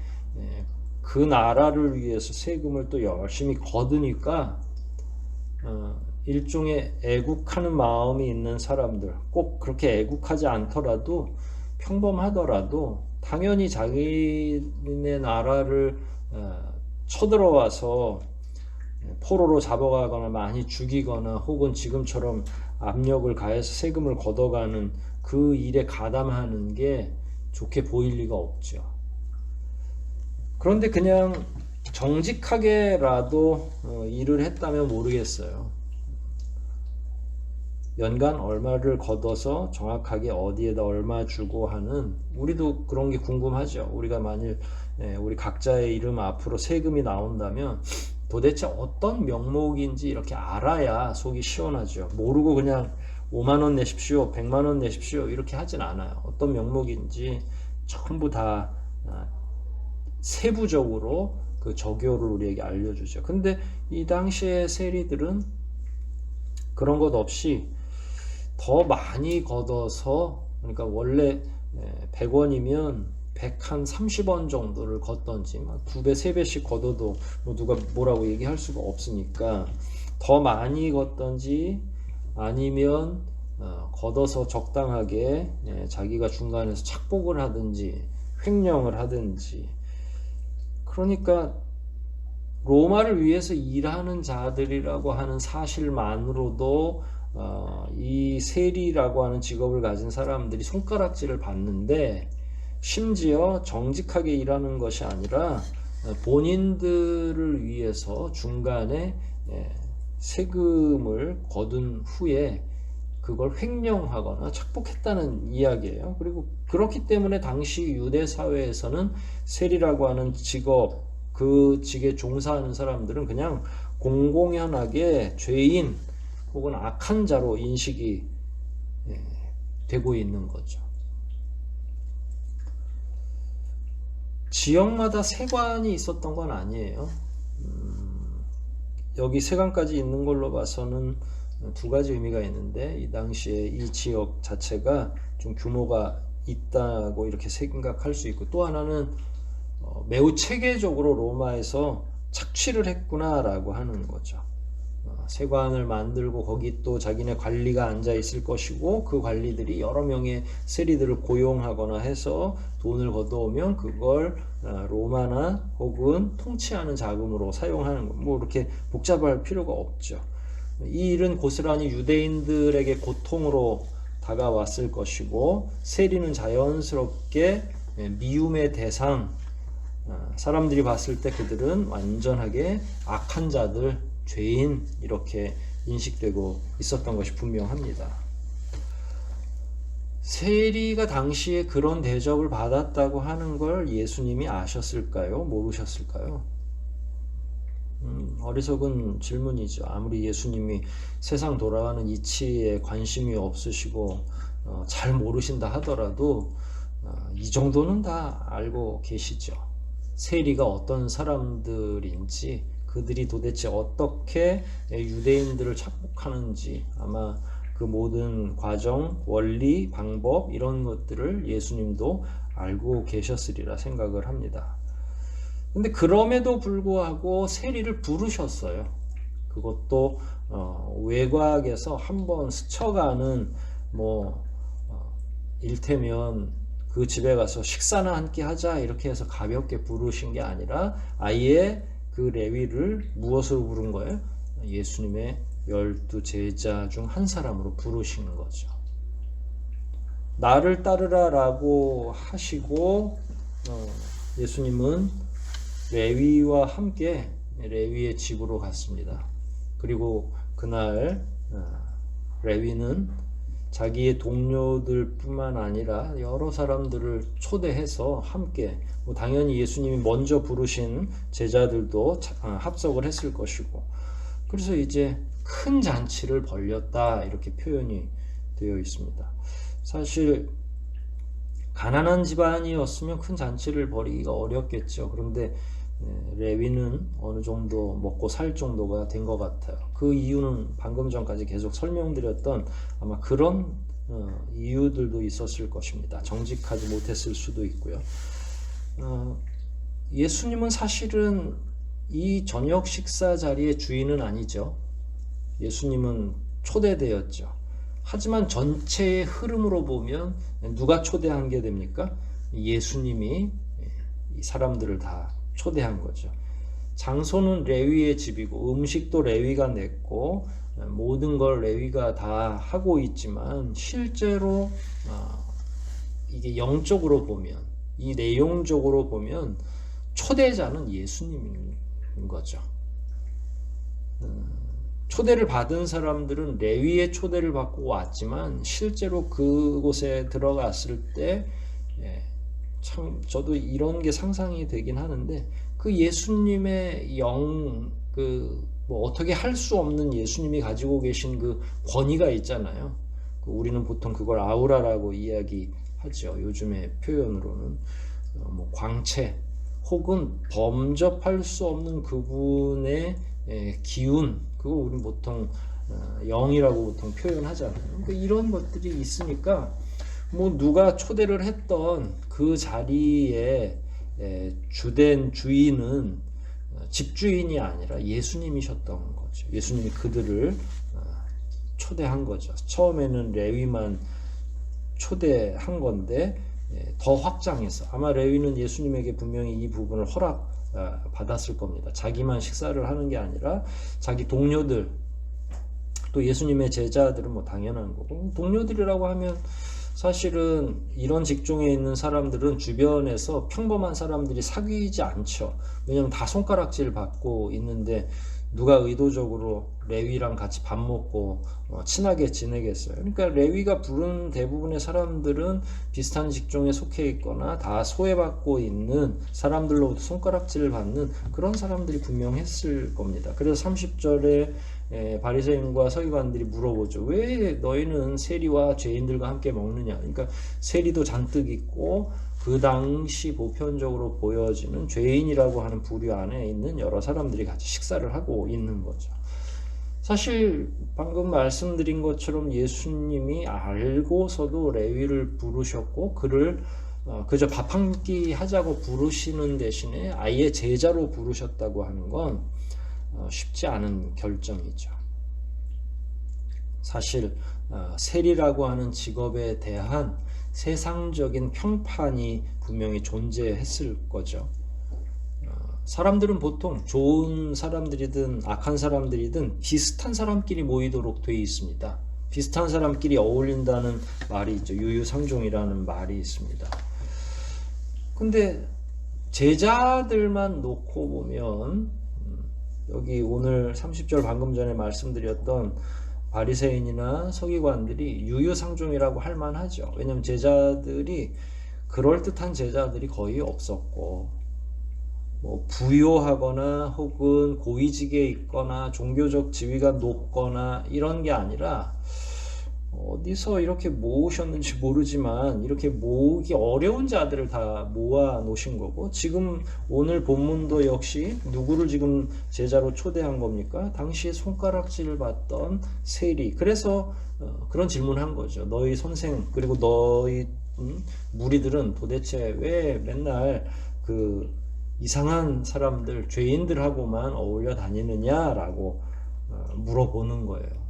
그 나라를 위해서 세금을 또 열심히 거두니까 일종의 애국하는 마음이 있는 사람들, 꼭 그렇게 애국하지 않더라도 평범하더라도 당연히 자기네 나라를 쳐들어와서 포로로 잡아가거나 많이 죽이거나 혹은 지금처럼 압력을 가해서 세금을 걷어가는 그 일에 가담하는 게 좋게 보일 리가 없죠. 그런데 그냥 정직하게라도 일을 했다면 모르겠어요. 연간 얼마를 걷어서 정확하게 어디에다 얼마 주고 하는, 우리도 그런 게 궁금하죠. 우리가 만일 우리 각자의 이름 앞으로 세금이 나온다면 도대체 어떤 명목인지 이렇게 알아야 속이 시원하죠. 모르고 그냥 5만 원 내십시오, 100만 원 내십시오 이렇게 하진 않아요. 어떤 명목인지 전부 다 세부적으로 그 적요를 우리에게 알려주죠. 근데 이 당시의 세리들은 그런 것 없이 더 많이 걷어서, 그러니까 원래 100원이면 130원 정도를 걷던지 2배, 3배씩 걷어도 뭐 누가 뭐라고 얘기할 수가 없으니까 더 많이 걷던지 아니면 걷어서 적당하게 자기가 중간에서 착복을 하든지 횡령을 하든지, 그러니까 로마를 위해서 일하는 자들이라고 하는 사실만으로도 이 세리라고 하는 직업을 가진 사람들이 손가락질을 받는데, 심지어 정직하게 일하는 것이 아니라 본인들을 위해서 중간에 세금을 거둔 후에 그걸 횡령하거나 착복했다는 이야기예요. 그리고 그렇기 때문에 당시 유대 사회에서는 세리라고 하는 직업, 그 직에 종사하는 사람들은 그냥 공공연하게 죄인 혹은 악한 자로 인식이 되고 있는 거죠. 지역마다 세관이 있었던 건 아니에요. 여기 세관까지 있는 걸로 봐서는 두 가지 의미가 있는데, 이 당시에 이 지역 자체가 좀 규모가 있다고 이렇게 생각할 수 있고, 또 하나는 매우 체계적으로 로마에서 착취를 했구나라고 하는 거죠. 세관을 만들고 거기 또 자기네 관리가 앉아 있을 것이고, 그 관리들이 여러 명의 세리들을 고용하거나 해서 돈을 걷어오면 그걸 로마나 혹은 통치하는 자금으로 사용하는 거, 뭐 이렇게 복잡할 필요가 없죠. 이 일은 고스란히 유대인들에게 고통으로 다가왔을 것이고, 세리는 자연스럽게 미움의 대상, 사람들이 봤을 때 그들은 완전하게 악한 자들, 죄인, 이렇게 인식되고 있었던 것이 분명합니다. 세리가 당시에 그런 대접을 받았다고 하는 걸 예수님이 아셨을까요? 모르셨을까요? 어리석은 질문이죠. 아무리 예수님이 세상 돌아가는 이치에 관심이 없으시고 잘 모르신다 하더라도 이 정도는 다 알고 계시죠. 세리가 어떤 사람들인지, 그들이 도대체 어떻게 유대인들을 착복하는지, 아마 그 모든 과정, 원리, 방법, 이런 것들을 예수님도 알고 계셨으리라 생각을 합니다. 근데 그럼에도 불구하고 세리를 부르셨어요. 그것도 외곽에서 한번 스쳐가는, 일테면 그 집에 가서 식사나 함께 하자 이렇게 해서 가볍게 부르신 게 아니라 아예 그 레위를 무엇으로 부른 거예요? 예수님의 12 제자 중 한 사람으로 부르신 거죠. 나를 따르라 라고 하시고 예수님은 레위와 함께 레위의 집으로 갔습니다. 그리고 그날 레위는 자기의 동료들 뿐만 아니라 여러 사람들을 초대해서 함께, 당연히 예수님이 먼저 부르신 제자들도 합석을 했을 것이고, 그래서 이제 큰 잔치를 벌였다 이렇게 표현이 되어 있습니다. 사실 가난한 집안이었으면 큰 잔치를 벌이기가 어렵겠죠. 그런데 레위는 어느 정도 먹고 살 정도가 된 것 같아요. 그 이유는 방금 전까지 계속 설명드렸던 아마 그런 이유들도 있었을 것입니다. 정직하지 못했을 수도 있고요. 예수님은 사실은 이 저녁 식사 자리의 주인은 아니죠. 예수님은 초대되었죠. 하지만 전체의 흐름으로 보면 누가 초대한 게 됩니까? 예수님이 이 사람들을 다 초대한 거죠. 장소는 레위의 집이고 음식도 레위가 냈고 모든 걸 레위가 다 하고 있지만, 실제로 이게 영적으로 보면, 이 내용적으로 보면 초대자는 예수님인 거죠. 초대를 받은 사람들은 레위의 초대를 받고 왔지만 실제로 그곳에 들어갔을 때 참 저도 이런 게 상상이 되긴 하는데, 그 예수님의 어떻게 할 수 없는 예수님이 가지고 계신 그 권위가 있잖아요. 우리는 보통 그걸 아우라라고 이야기하죠. 요즘의 표현으로는 광채 혹은 범접할 수 없는 그분의 기운, 그거 우리는 보통 영이라고 보통 표현하잖아요. 그러니까 이런 것들이 있으니까 누가 초대를 했던 그 자리에 주된 주인은 집주인이 아니라 예수님이셨던 거죠. 예수님이 그들을 초대한 거죠. 처음에는 레위만 초대한 건데 더 확장해서, 아마 레위는 예수님에게 분명히 이 부분을 받았을 겁니다. 자기만 식사를 하는 게 아니라 자기 동료들, 또 예수님의 제자들은 당연한 거고, 동료들이라고 하면 사실은 이런 직종에 있는 사람들은 주변에서 평범한 사람들이 사귀지 않죠. 왜냐하면 다 손가락질 받고 있는데 누가 의도적으로 레위랑 같이 밥 먹고 친하게 지내겠어요. 그러니까 레위가 부른 대부분의 사람들은 비슷한 직종에 속해 있거나 다 소외받고 있는 사람들로부터 손가락질을 받는 그런 사람들이 분명했을 겁니다. 그래서 30절에 바리새인과 서기관들이 물어보죠. 왜 너희는 세리와 죄인들과 함께 먹느냐? 그러니까 세리도 잔뜩 있고 그 당시 보편적으로 보여지는 죄인이라고 하는 부류 안에 있는 여러 사람들이 같이 식사를 하고 있는 거죠. 사실 방금 말씀드린 것처럼 예수님이 알고서도 레위를 부르셨고 그를 그저 밥 한 끼 하자고 부르시는 대신에 아예 제자로 부르셨다고 하는 건 쉽지 않은 결정이죠. 사실 세리라고 하는 직업에 대한 세상적인 평판이 분명히 존재했을 거죠. 사람들은 보통 좋은 사람들이든 악한 사람들이든 비슷한 사람끼리 모이도록 되어 있습니다. 비슷한 사람끼리 어울린다는 말이 있죠. 유유상종이라는 말이 있습니다. 근데 제자들만 놓고 보면 여기 오늘 30절 방금 전에 말씀드렸던 바리새인이나 서기관들이 유유상종이라고 할 만하죠. 왜냐하면 제자들이 그럴듯한 제자들이 거의 없었고 뭐 부요하거나 혹은 고위직에 있거나 종교적 지위가 높거나 이런 게 아니라 어디서 이렇게 모으셨는지 모르지만 이렇게 모으기 어려운 자들을 다 모아 놓으신 거고 지금 오늘 본문도 역시 누구를 지금 제자로 초대한 겁니까? 당시에 손가락질을 받던 세리. 그래서 그런 질문을 한 거죠. 너희 선생 그리고 너희 무리들은 도대체 왜 맨날 그 이상한 사람들 죄인들하고만 어울려 다니느냐라고 물어보는 거예요.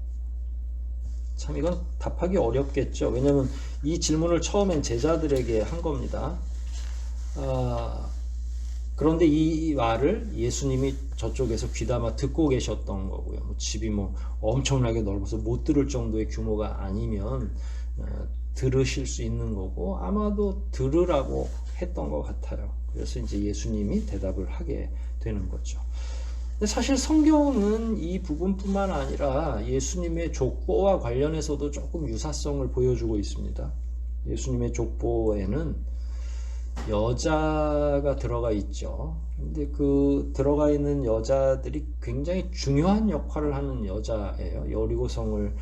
참 이건 답하기 어렵겠죠. 왜냐하면 이 질문을 처음엔 제자들에게 한 겁니다. 그런데 이 말을 예수님이 저쪽에서 귀담아 듣고 계셨던 거고요. 집이 뭐 엄청나게 넓어서 못 들을 정도의 규모가 아니면 들으실 수 있는 거고 아마도 들으라고 했던 것 같아요. 그래서 이제 예수님이 대답을 하게 되는 거죠. 근데 사실 성경은 이 부분뿐만 아니라 예수님의 족보와 관련해서도 조금 유사성을 보여주고 있습니다. 예수님의 족보에는 여자가 들어가 있죠. 근데 그 들어가 있는 여자들이 굉장히 중요한 역할을 하는 여자예요. 여리고성을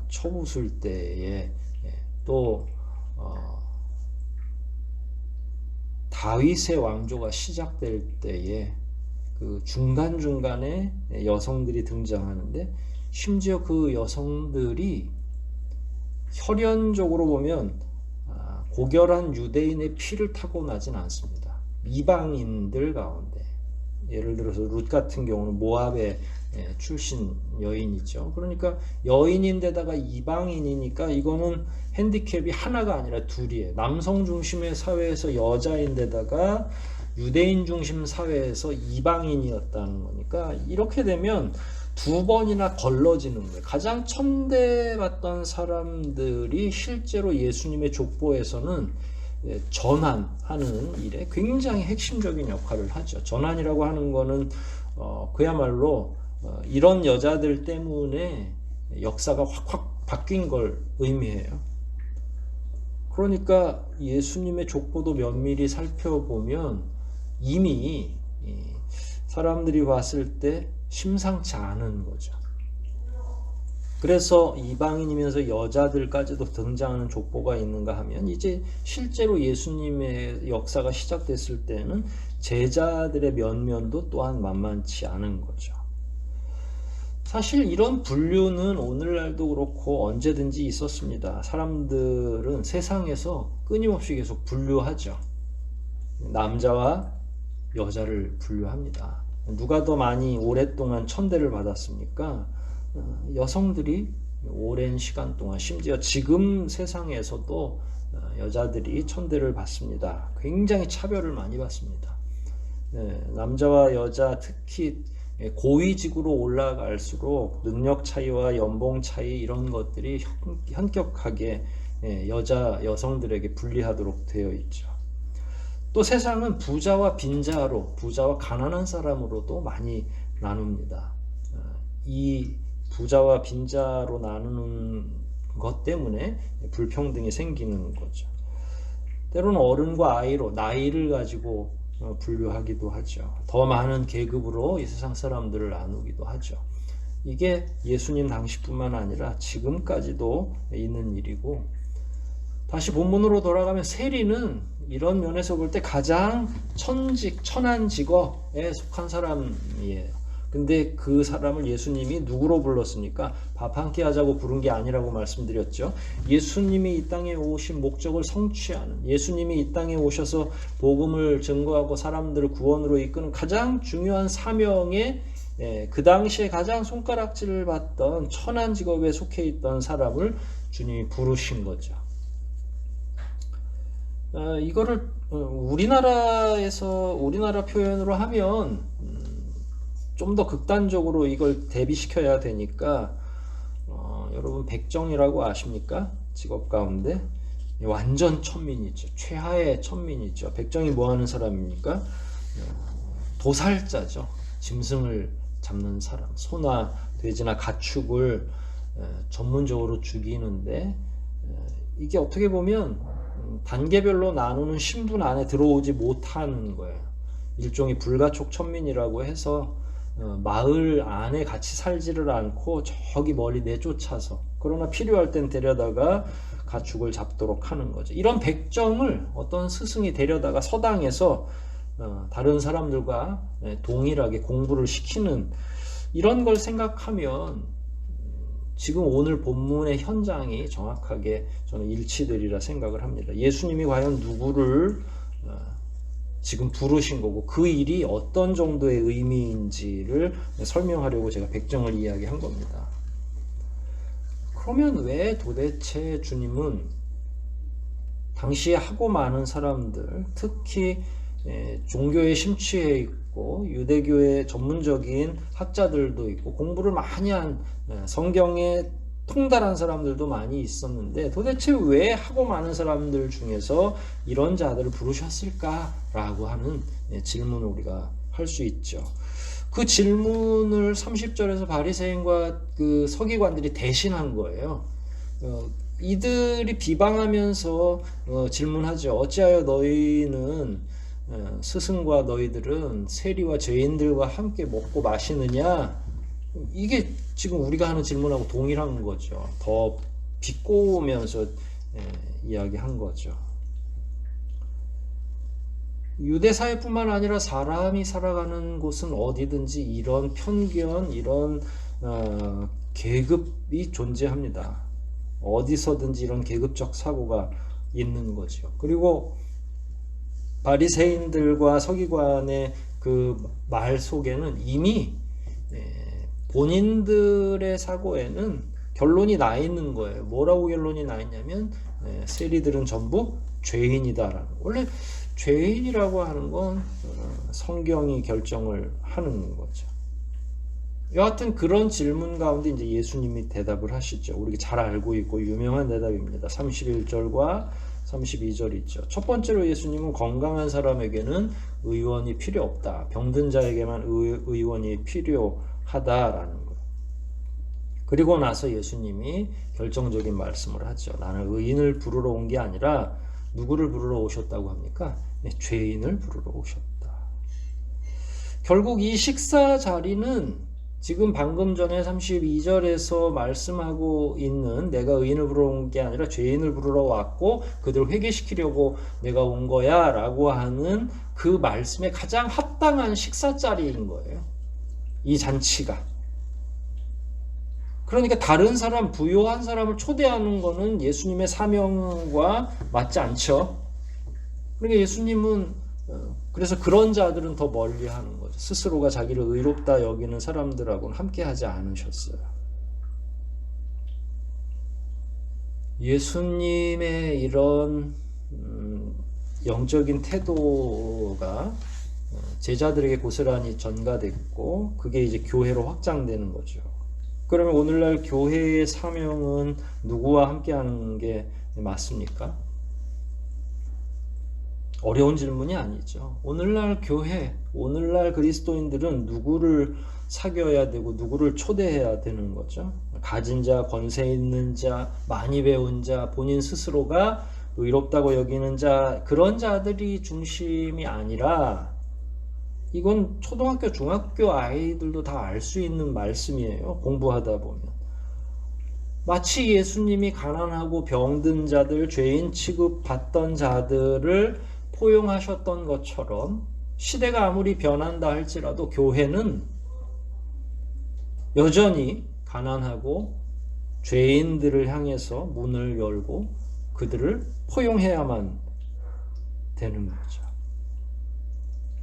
쳐부술 때에 또 다윗의 왕조가 시작될 때에 그 중간중간에 여성들이 등장하는데 심지어 그 여성들이 혈연적으로 보면 고결한 유대인의 피를 타고나진 않습니다. 이방인들 가운데 예를 들어서 룻 같은 경우는 모압의 출신 여인이죠. 그러니까 여인인데다가 이방인이니까 이거는 핸디캡이 하나가 아니라 둘이에요. 남성 중심의 사회에서 여자인데다가 유대인 중심 사회에서 이방인이었다는 거니까 이렇게 되면 두 번이나 걸러지는 거예요. 가장 천대받던 사람들이 실제로 예수님의 족보에서는 전환하는 일에 굉장히 핵심적인 역할을 하죠. 전환이라고 하는 거는 그야말로 이런 여자들 때문에 역사가 확 바뀐 걸 의미해요. 그러니까 예수님의 족보도 면밀히 살펴보면 이미 사람들이 봤을 때 심상치 않은 거죠. 그래서 이방인이면서 여자들까지도 등장하는 족보가 있는가 하면 이제 실제로 예수님의 역사가 시작됐을 때는 제자들의 면면도 또한 만만치 않은 거죠. 사실 이런 분류는 오늘날도 그렇고 언제든지 있었습니다. 사람들은 세상에서 끊임없이 계속 분류하죠. 남자와 여자를 분류합니다. 누가 더 많이 오랫동안 천대를 받았습니까? 여성들이 오랜 시간 동안, 심지어 지금 세상에서도 여자들이 천대를 받습니다. 굉장히 차별을 많이 받습니다. 남자와 여자, 특히 고위직으로 올라갈수록 능력 차이와 연봉 차이 이런 것들이 현격하게 여성들에게 분리하도록 되어 있죠. 또 세상은 부자와 빈자로, 부자와 가난한 사람으로도 많이 나눕니다. 이 부자와 빈자로 나누는 것 때문에 불평등이 생기는 거죠. 때로는 어른과 아이로 나이를 가지고 분류하기도 하죠. 더 많은 계급으로 이 세상 사람들을 나누기도 하죠. 이게 예수님 당시뿐만 아니라 지금까지도 있는 일이고, 다시 본문으로 돌아가면 세리는 이런 면에서 볼 때 가장 천한 직업에 속한 사람이에요. 근데 그 사람을 예수님이 누구로 불렀습니까? 밥 한 끼 하자고 부른 게 아니라고 말씀드렸죠. 예수님이 이 땅에 오신 목적을 성취하는, 예수님이 이 땅에 오셔서 복음을 증거하고 사람들을 구원으로 이끄는 가장 중요한 사명에 그 당시에 가장 손가락질을 받던 천한 직업에 속해 있던 사람을 주님이 부르신 거죠. 이거를 우리나라 표현으로 하면 좀 더 극단적으로 이걸 대비시켜야 되니까 여러분 백정이라고 아십니까? 직업 가운데 완전 천민이죠. 최하의 천민이죠. 백정이 뭐 하는 사람입니까? 도살자죠. 짐승을 잡는 사람, 소나 돼지나 가축을 전문적으로 죽이는데, 이게 어떻게 보면 단계별로 나누는 신분 안에 들어오지 못하는 거예요. 일종의 불가촉 천민이라고 해서 마을 안에 같이 살지를 않고 저기 멀리 내쫓아서, 그러나 필요할 땐 데려다가 가축을 잡도록 하는 거죠. 이런 백정을 어떤 스승이 데려다가 서당에서 다른 사람들과 동일하게 공부를 시키는, 이런 걸 생각하면 지금 오늘 본문의 현장이 정확하게 저는 일치되리라 생각을 합니다. 예수님이 과연 누구를 지금 부르신 거고 그 일이 어떤 정도의 의미인지를 설명하려고 제가 백정을 이야기한 겁니다. 그러면 왜 도대체 주님은 당시에 하고 많은 사람들, 특히 종교에 심취해 있고 유대교의 전문적인 학자들도 있고 공부를 많이 한 성경에 통달한 사람들도 많이 있었는데, 도대체 왜 하고 많은 사람들 중에서 이런 자들을 부르셨을까라고 하는 질문을 우리가 할 수 있죠. 그 질문을 30절에서 바리새인과 그 서기관들이 대신한 거예요. 이들이 비방하면서 질문하죠. 어찌하여 너희는 스승과 너희들은 세리와 죄인들과 함께 먹고 마시느냐? 이게 지금 우리가 하는 질문하고 동일한 거죠. 더 비꼬면서 이야기한 거죠. 유대 사회뿐만 아니라 사람이 살아가는 곳은 어디든지 이런 편견, 이런 계급이 존재합니다. 어디서든지 이런 계급적 사고가 있는 거죠. 그리고 바리새인들과 서기관의 그 말 속에는 이미 본인들의 사고에는 결론이 나 있는 거예요. 뭐라고 결론이 나 있냐면 세리들은 전부 죄인이다라는. 원래 죄인이라고 하는 건 성경이 결정을 하는 거죠. 여하튼 그런 질문 가운데 이제 예수님이 대답을 하시죠. 우리가 잘 알고 있고 유명한 대답입니다. 31절과 32절 있죠. 첫 번째로 예수님은 건강한 사람에게는 의원이 필요 없다. 병든 자에게만 의원이 필요하다라는 거예요. 그리고 나서 예수님이 결정적인 말씀을 하죠. 나는 의인을 부르러 온 게 아니라 누구를 부르러 오셨다고 합니까? 죄인을 부르러 오셨다. 결국 이 식사 자리는 지금 방금 전에 32절에서 말씀하고 있는 내가 의인을 부르러 온 게 아니라 죄인을 부르러 왔고 그들을 회개시키려고 내가 온 거야 라고 하는 그 말씀에 가장 합당한 식사 자리인 거예요. 이 잔치가. 그러니까 다른 사람, 부요한 사람을 초대하는 거는 예수님의 사명과 맞지 않죠. 그러니까 예수님은 그래서 그런 자들은 더 멀리 하는 거죠. 스스로가 자기를 의롭다 여기는 사람들하고는 함께 하지 않으셨어요. 예수님의 이런 영적인 태도가 제자들에게 고스란히 전가됐고 그게 이제 교회로 확장되는 거죠. 그러면 오늘날 교회의 사명은 누구와 함께 하는 게 맞습니까? 어려운 질문이 아니죠. 오늘날 교회, 오늘날 그리스도인들은 누구를 사귀어야 되고 누구를 초대해야 되는 거죠. 가진 자, 권세 있는 자, 많이 배운 자, 본인 스스로가 의롭다고 여기는 자, 그런 자들이 중심이 아니라 이건 초등학교, 중학교 아이들도 다 알 수 있는 말씀이에요. 공부하다 보면. 마치 예수님이 가난하고 병든 자들, 죄인 취급받던 자들을 포용하셨던 것처럼 시대가 아무리 변한다 할지라도 교회는 여전히 가난하고 죄인들을 향해서 문을 열고 그들을 포용해야만 되는 거죠.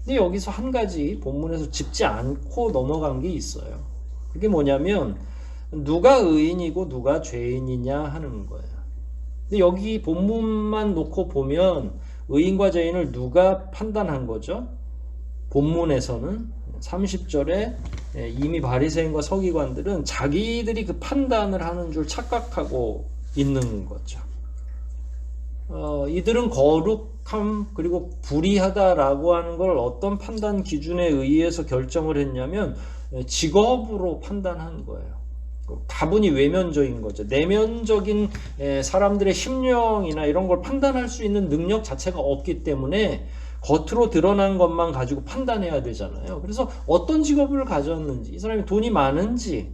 근데 여기서 한 가지 본문에서 짚지 않고 넘어간 게 있어요. 그게 뭐냐면 누가 의인이고 누가 죄인이냐 하는 거예요. 근데 여기 본문만 놓고 보면 의인과 죄인을 누가 판단한 거죠? 본문에서는 30절에 이미 바리새인과 서기관들은 자기들이 그 판단을 하는 줄 착각하고 있는 거죠. 이들은 거룩함 그리고 불의하다라고 하는 걸 어떤 판단 기준에 의해서 결정을 했냐면 직업으로 판단한 거예요. 다분히 외면적인 거죠. 내면적인 사람들의 심령이나 이런 걸 판단할 수 있는 능력 자체가 없기 때문에 겉으로 드러난 것만 가지고 판단해야 되잖아요. 그래서 어떤 직업을 가졌는지, 이 사람이 돈이 많은지,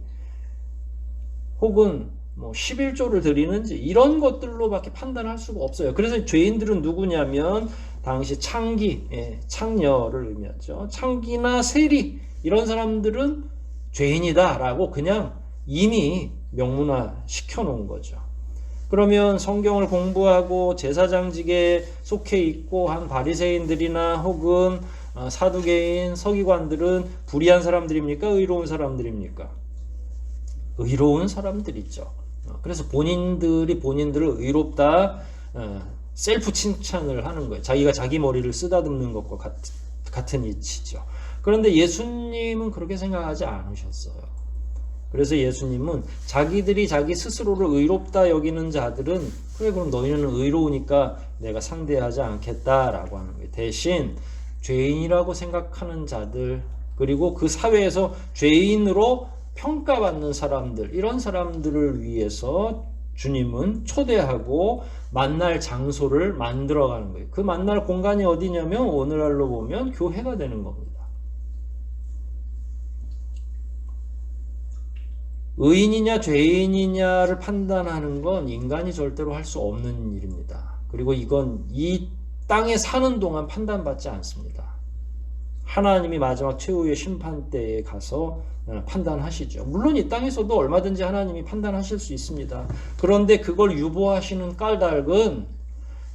혹은 뭐 11조를 드리는지 이런 것들로밖에 판단할 수가 없어요. 그래서 죄인들은 누구냐면 당시 창기, 창녀를 의미하죠. 창기나 세리 이런 사람들은 죄인이다라고 그냥 이미 명문화 시켜놓은 거죠. 그러면 성경을 공부하고 제사장직에 속해 있고 한 바리새인들이나 혹은 사두개인, 서기관들은 불의한 사람들입니까? 의로운 사람들입니까? 의로운 사람들이죠. 그래서 본인들이 본인들을 의롭다 셀프 칭찬을 하는 거예요. 자기가 자기 머리를 쓰다듬는 것과 같은 이치죠. 그런데 예수님은 그렇게 생각하지 않으셨어요. 그래서 예수님은 자기들이 자기 스스로를 의롭다 여기는 자들은 그래 그럼 너희는 의로우니까 내가 상대하지 않겠다라고 하는 거예요. 대신 죄인이라고 생각하는 자들 그리고 그 사회에서 죄인으로 평가받는 사람들 이런 사람들을 위해서 주님은 초대하고 만날 장소를 만들어가는 거예요. 그 만날 공간이 어디냐면 오늘날로 보면 교회가 되는 겁니다. 의인이냐 죄인이냐를 판단하는 건 인간이 절대로 할 수 없는 일입니다. 그리고 이건 이 땅에 사는 동안 판단받지 않습니다. 하나님이 마지막 최후의 심판 때에 가서 판단하시죠. 물론 이 땅에서도 얼마든지 하나님이 판단하실 수 있습니다. 그런데 그걸 유보하시는 까닭은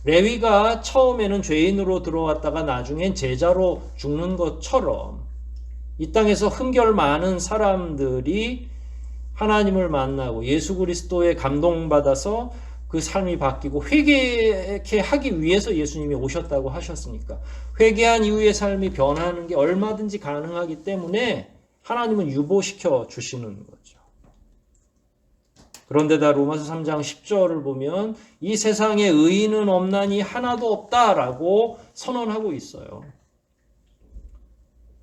레위가 처음에는 죄인으로 들어왔다가 나중엔 제자로 죽는 것처럼 이 땅에서 흠결 많은 사람들이 하나님을 만나고 예수 그리스도에 감동받아서 그 삶이 바뀌고 회개케 하기 위해서 예수님이 오셨다고 하셨으니까 회개한 이후의 삶이 변하는 게 얼마든지 가능하기 때문에 하나님은 유보시켜 주시는 거죠. 그런데다 로마서 3장 10절을 보면 이 세상에 의인은 없나니 하나도 없다라고 선언하고 있어요.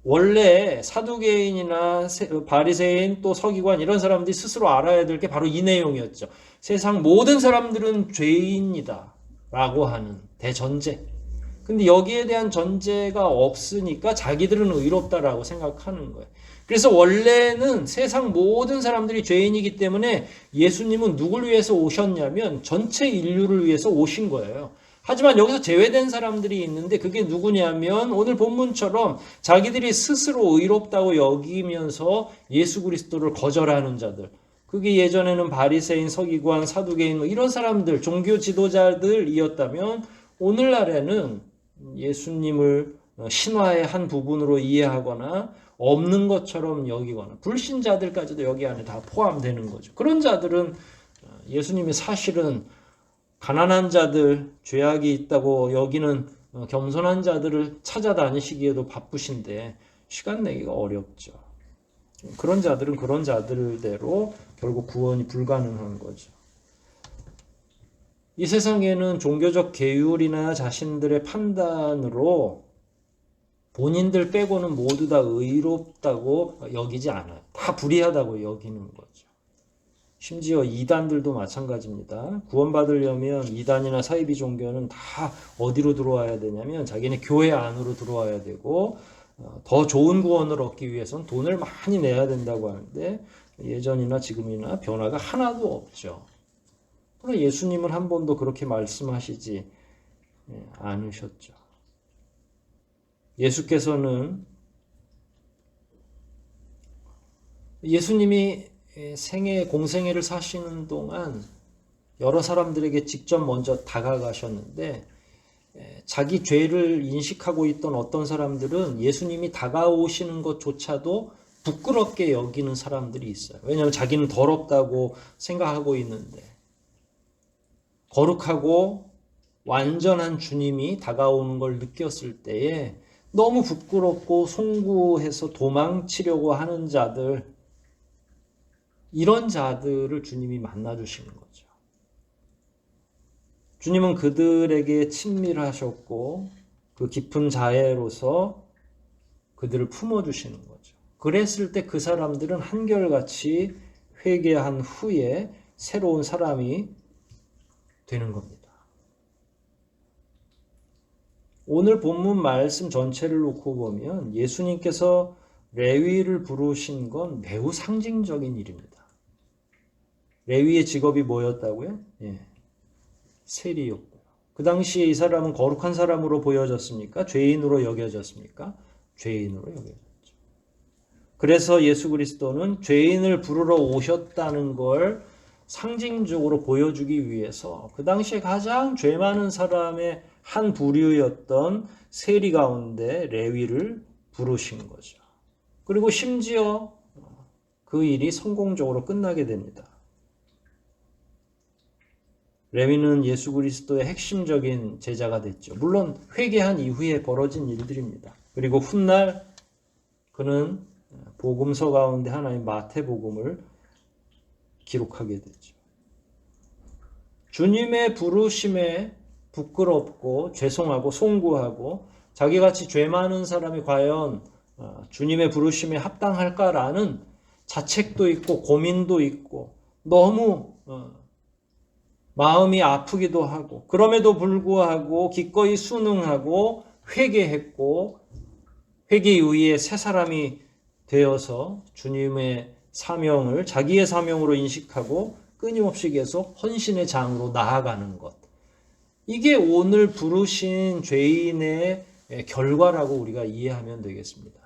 원래 사두개인이나 바리새인 또 서기관 이런 사람들이 스스로 알아야 될 게 바로 이 내용이었죠. 세상 모든 사람들은 죄인이다 라고 하는 대전제. 근데 여기에 대한 전제가 없으니까 자기들은 의롭다라고 생각하는 거예요. 그래서 원래는 세상 모든 사람들이 죄인이기 때문에 예수님은 누굴 위해서 오셨냐면 전체 인류를 위해서 오신 거예요. 하지만 여기서 제외된 사람들이 있는데 그게 누구냐면 오늘 본문처럼 자기들이 스스로 의롭다고 여기면서 예수 그리스도를 거절하는 자들. 그게 예전에는 바리새인, 서기관, 사두개인 뭐 이런 사람들, 종교 지도자들이었다면 오늘날에는 예수님을 신화의 한 부분으로 이해하거나 없는 것처럼 여기거나 불신자들까지도 여기 안에 다 포함되는 거죠. 그런 자들은 예수님이 사실은 가난한 자들, 죄악이 있다고 여기는 겸손한 자들을 찾아다니시기에도 바쁘신데 시간 내기가 어렵죠. 그런 자들은 그런 자들대로 결국 구원이 불가능한 거죠. 이 세상에는 종교적 계율이나 자신들의 판단으로 본인들 빼고는 모두 다 의롭다고 여기지 않아요. 다 불의하다고 여기는 거죠. 심지어 이단들도 마찬가지입니다. 구원받으려면 이단이나 사이비 종교는 다 어디로 들어와야 되냐면 자기네 교회 안으로 들어와야 되고 더 좋은 구원을 얻기 위해서는 돈을 많이 내야 된다고 하는데 예전이나 지금이나 변화가 하나도 없죠. 그러나 예수님은 한 번도 그렇게 말씀하시지 않으셨죠. 예수께서는 예수님이 공생애를 사시는 동안 여러 사람들에게 직접 먼저 다가가셨는데 자기 죄를 인식하고 있던 어떤 사람들은 예수님이 다가오시는 것조차도 부끄럽게 여기는 사람들이 있어요. 왜냐하면 자기는 더럽다고 생각하고 있는데 거룩하고 완전한 주님이 다가오는 걸 느꼈을 때에 너무 부끄럽고 송구해서 도망치려고 하는 자들, 이런 자들을 주님이 만나주시는 거죠. 주님은 그들에게 친밀하셨고 그 깊은 자애로서 그들을 품어주시는 거죠. 그랬을 때 그 사람들은 한결같이 회개한 후에 새로운 사람이 되는 겁니다. 오늘 본문 말씀 전체를 놓고 보면 예수님께서 레위를 부르신 건 매우 상징적인 일입니다. 레위의 직업이 뭐였다고요? 세리였고요. 그 당시에 이 사람은 거룩한 사람으로 보여졌습니까? 죄인으로 여겨졌습니까? 죄인으로 여겨졌죠. 그래서 예수 그리스도는 죄인을 부르러 오셨다는 걸 상징적으로 보여주기 위해서 그 당시에 가장 죄 많은 사람의 한 부류였던 세리 가운데 레위를 부르신 거죠. 그리고 심지어 그 일이 성공적으로 끝나게 됩니다. 레위는 예수 그리스도의 핵심적인 제자가 됐죠. 물론 회개한 이후에 벌어진 일들입니다. 그리고 훗날 그는 복음서 가운데 하나인 마태복음을 기록하게 되죠. 주님의 부르심에 부끄럽고 죄송하고 송구하고 자기같이 죄 많은 사람이 과연 주님의 부르심에 합당할까라는 자책도 있고 고민도 있고 너무 마음이 아프기도 하고 그럼에도 불구하고 기꺼이 순응하고 회개했고 회개 이후에 새 사람이 되어서 주님의 사명을 자기의 사명으로 인식하고 끊임없이 계속 헌신의 장으로 나아가는 것. 이게 오늘 부르신 죄인의 결과라고 우리가 이해하면 되겠습니다.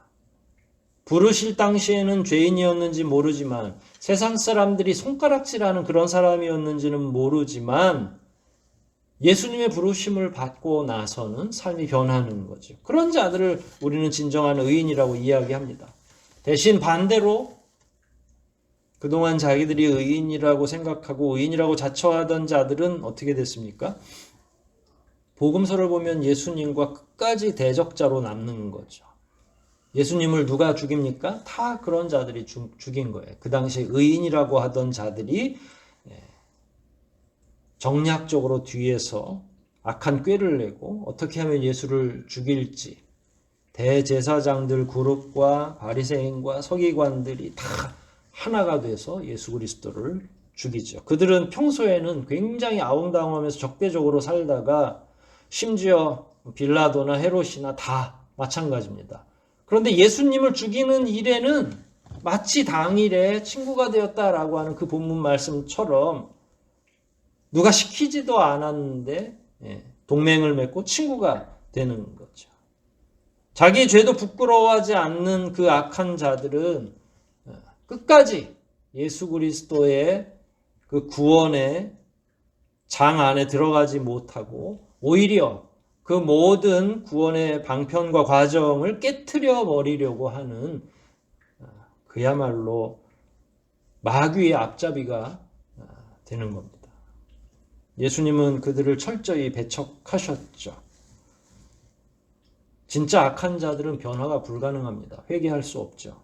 부르실 당시에는 죄인이었는지 모르지만 세상 사람들이 손가락질하는 그런 사람이었는지는 모르지만 예수님의 부르심을 받고 나서는 삶이 변하는 거죠. 그런 자들을 우리는 진정한 의인이라고 이야기합니다. 대신 반대로 그동안 자기들이 의인이라고 생각하고 의인이라고 자처하던 자들은 어떻게 됐습니까? 복음서를 보면 예수님과 끝까지 대적자로 남는 거죠. 예수님을 누가 죽입니까? 다 그런 자들이 죽인 거예요. 그 당시 의인이라고 하던 자들이 정략적으로 뒤에서 악한 꾀를 내고 어떻게 하면 예수를 죽일지 대제사장들 그룹과 바리새인과 서기관들이 다 하나가 돼서 예수 그리스도를 죽이죠. 그들은 평소에는 굉장히 아웅다웅하면서 적대적으로 살다가 심지어 빌라도나 헤롯이나 다 마찬가지입니다. 그런데 예수님을 죽이는 일에는 마치 당일에 친구가 되었다라고 하는 그 본문 말씀처럼 누가 시키지도 않았는데 동맹을 맺고 친구가 되는 거죠. 자기 죄도 부끄러워하지 않는 그 악한 자들은 끝까지 예수 그리스도의 그 구원의 장 안에 들어가지 못하고 오히려 그 모든 구원의 방편과 과정을 깨트려 버리려고 하는 그야말로 마귀의 앞잡이가 되는 겁니다. 예수님은 그들을 철저히 배척하셨죠. 진짜 악한 자들은 변화가 불가능합니다. 회개할 수 없죠.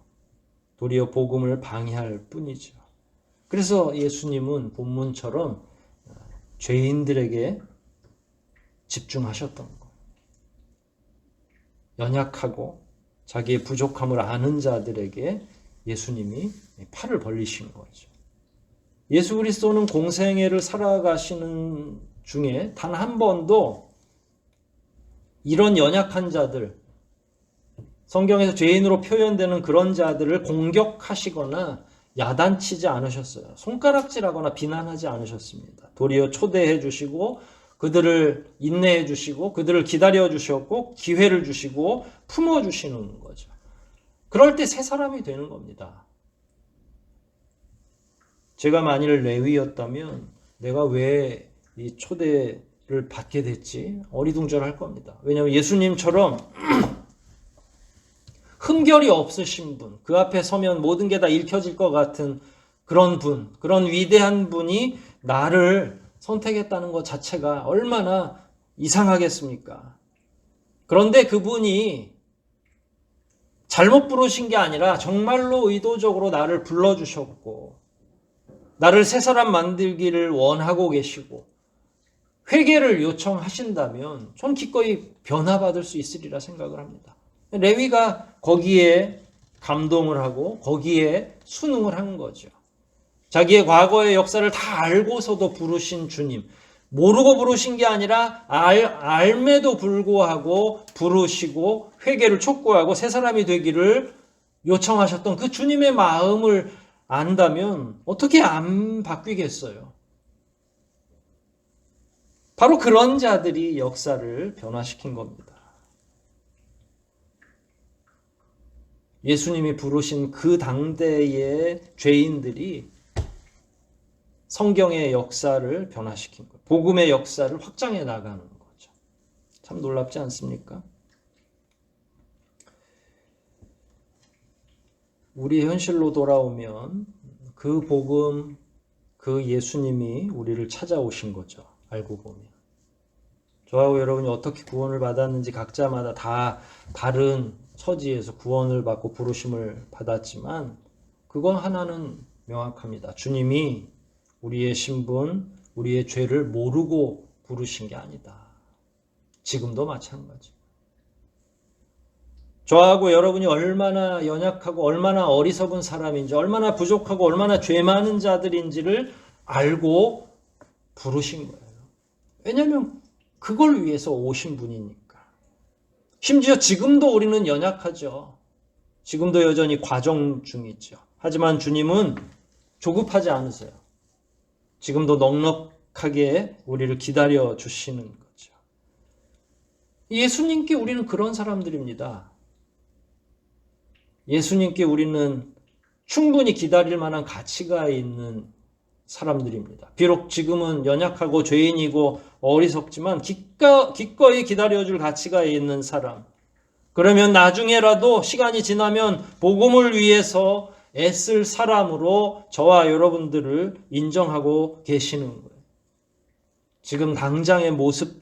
도리어 복음을 방해할 뿐이죠. 그래서 예수님은 본문처럼 죄인들에게 집중하셨던 것. 연약하고 자기의 부족함을 아는 자들에게 예수님이 팔을 벌리신 거죠. 예수 그리스도는 공생애를 살아가시는 중에 단 한 번도 이런 연약한 자들, 성경에서 죄인으로 표현되는 그런 자들을 공격하시거나 야단치지 않으셨어요. 손가락질하거나 비난하지 않으셨습니다. 도리어 초대해 주시고 그들을 인내해 주시고 그들을 기다려 주셨고 기회를 주시고 품어 주시는 거죠. 그럴 때 새 사람이 되는 겁니다. 제가 만일 레위였다면 내가 왜 이 초대를 받게 됐지? 어리둥절할 겁니다. 왜냐하면 예수님처럼 흠결이 없으신 분, 그 앞에 서면 모든 게 다 읽혀질 것 같은 그런 분, 그런 위대한 분이 나를 선택했다는 것 자체가 얼마나 이상하겠습니까? 그런데 그분이 잘못 부르신 게 아니라 정말로 의도적으로 나를 불러주셨고 나를 새 사람 만들기를 원하고 계시고 회개를 요청하신다면 전 기꺼이 변화받을 수 있으리라 생각을 합니다. 레위가 거기에 감동을 하고 거기에 순응을 한 거죠. 자기의 과거의 역사를 다 알고서도 부르신 주님, 모르고 부르신 게 아니라 알매도 불구하고 부르시고 회개를 촉구하고 새 사람이 되기를 요청하셨던 그 주님의 마음을 안다면 어떻게 안 바뀌겠어요? 바로 그런 자들이 역사를 변화시킨 겁니다. 예수님이 부르신 그 당대의 죄인들이 성경의 역사를 변화시킨 거예요. 복음의 역사를 확장해 나가는 거죠. 참 놀랍지 않습니까? 우리 현실로 돌아오면 그 복음, 그 예수님이 우리를 찾아오신 거죠. 알고 보면. 저하고 여러분이 어떻게 구원을 받았는지 각자마다 다 다른 처지에서 구원을 받고 부르심을 받았지만 그건 하나는 명확합니다. 주님이 우리의 신분, 우리의 죄를 모르고 부르신 게 아니다. 지금도 마찬가지. 저하고 여러분이 얼마나 연약하고 얼마나 어리석은 사람인지 얼마나 부족하고 얼마나 죄 많은 자들인지를 알고 부르신 거예요. 왜냐하면 그걸 위해서 오신 분이니까. 심지어 지금도 우리는 연약하죠. 지금도 여전히 과정 중이죠. 하지만 주님은 조급하지 않으세요. 지금도 넉넉하게 우리를 기다려 주시는 거죠. 예수님께 우리는 그런 사람들입니다. 예수님께 우리는 충분히 기다릴 만한 가치가 있는 사람들입니다. 비록 지금은 연약하고 죄인이고 어리석지만 기꺼이 기다려줄 가치가 있는 사람. 그러면 나중에라도 시간이 지나면 복음을 위해서 애쓸 사람으로 저와 여러분들을 인정하고 계시는 거예요. 지금 당장의 모습,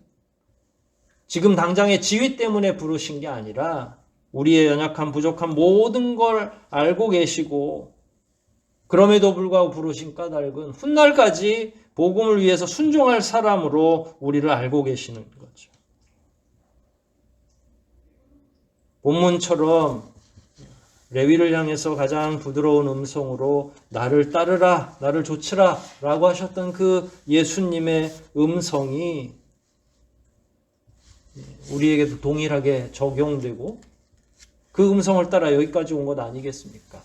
지금 당장의 지위 때문에 부르신 게 아니라 우리의 연약한 부족한 모든 걸 알고 계시고 그럼에도 불구하고 부르신 까닭은 훗날까지 복음을 위해서 순종할 사람으로 우리를 알고 계시는 거죠. 본문처럼 레위를 향해서 가장 부드러운 음성으로 나를 따르라, 나를 좇으라 라고 하셨던 그 예수님의 음성이 우리에게도 동일하게 적용되고 그 음성을 따라 여기까지 온 것 아니겠습니까?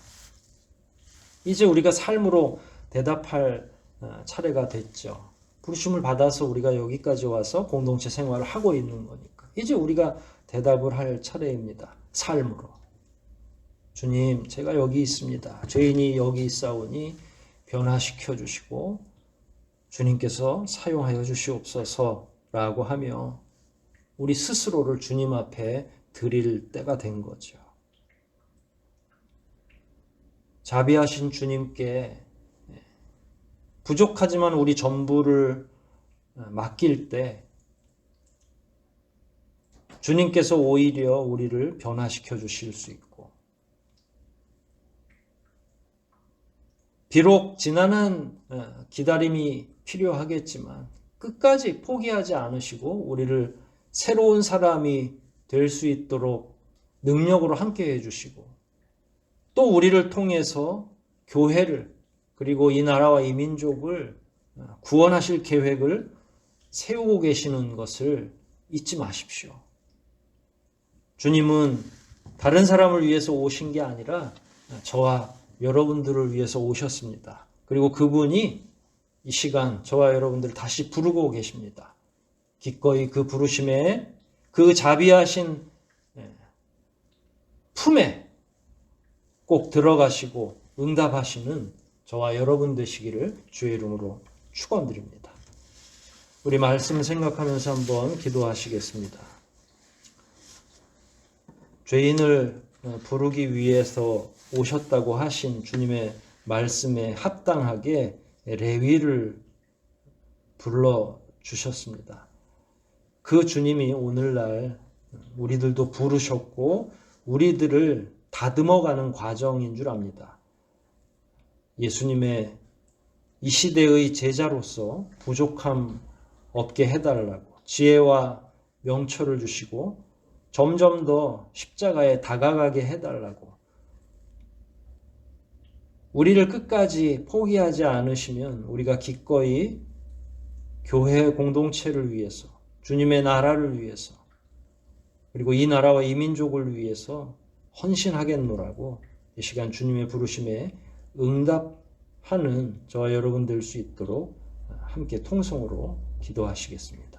이제 우리가 삶으로 대답할 차례가 됐죠. 부르심을 받아서 우리가 여기까지 와서 공동체 생활을 하고 있는 거니까. 이제 우리가 대답을 할 차례입니다. 삶으로. 주님, 제가 여기 있습니다. 죄인이 여기 있사오니 변화시켜 주시고 주님께서 사용하여 주시옵소서라고 하며 우리 스스로를 주님 앞에 드릴 때가 된 거죠. 자비하신 주님께 부족하지만 우리 전부를 맡길 때 주님께서 오히려 우리를 변화시켜 주실 수 있고 비록 지난한 기다림이 필요하겠지만 끝까지 포기하지 않으시고 우리를 새로운 사람이 될 수 있도록 능력으로 함께 해주시고 또 우리를 통해서 교회를 그리고 이 나라와 이 민족을 구원하실 계획을 세우고 계시는 것을 잊지 마십시오. 주님은 다른 사람을 위해서 오신 게 아니라 저와 여러분들을 위해서 오셨습니다. 그리고 그분이 이 시간 저와 여러분들을 다시 부르고 계십니다. 기꺼이 그 부르심에 그 자비하신 품에 꼭 들어가시고 응답하시는 저와 여러분 되시기를 주의 이름으로 축원드립니다. 우리 말씀 생각하면서 한번 기도하시겠습니다. 죄인을 부르기 위해서 오셨다고 하신 주님의 말씀에 합당하게 레위를 불러주셨습니다. 그 주님이 오늘날 우리들도 부르셨고 우리들을 다듬어가는 과정인 줄 압니다. 예수님의 이 시대의 제자로서 부족함 없게 해달라고 지혜와 명철을 주시고 점점 더 십자가에 다가가게 해달라고 우리를 끝까지 포기하지 않으시면 우리가 기꺼이 교회 공동체를 위해서 주님의 나라를 위해서 그리고 이 나라와 이 민족을 위해서 헌신하겠노라고 이 시간 주님의 부르심에 응답하는 저와 여러분 될 수 있도록 함께 통성으로 기도하시겠습니다.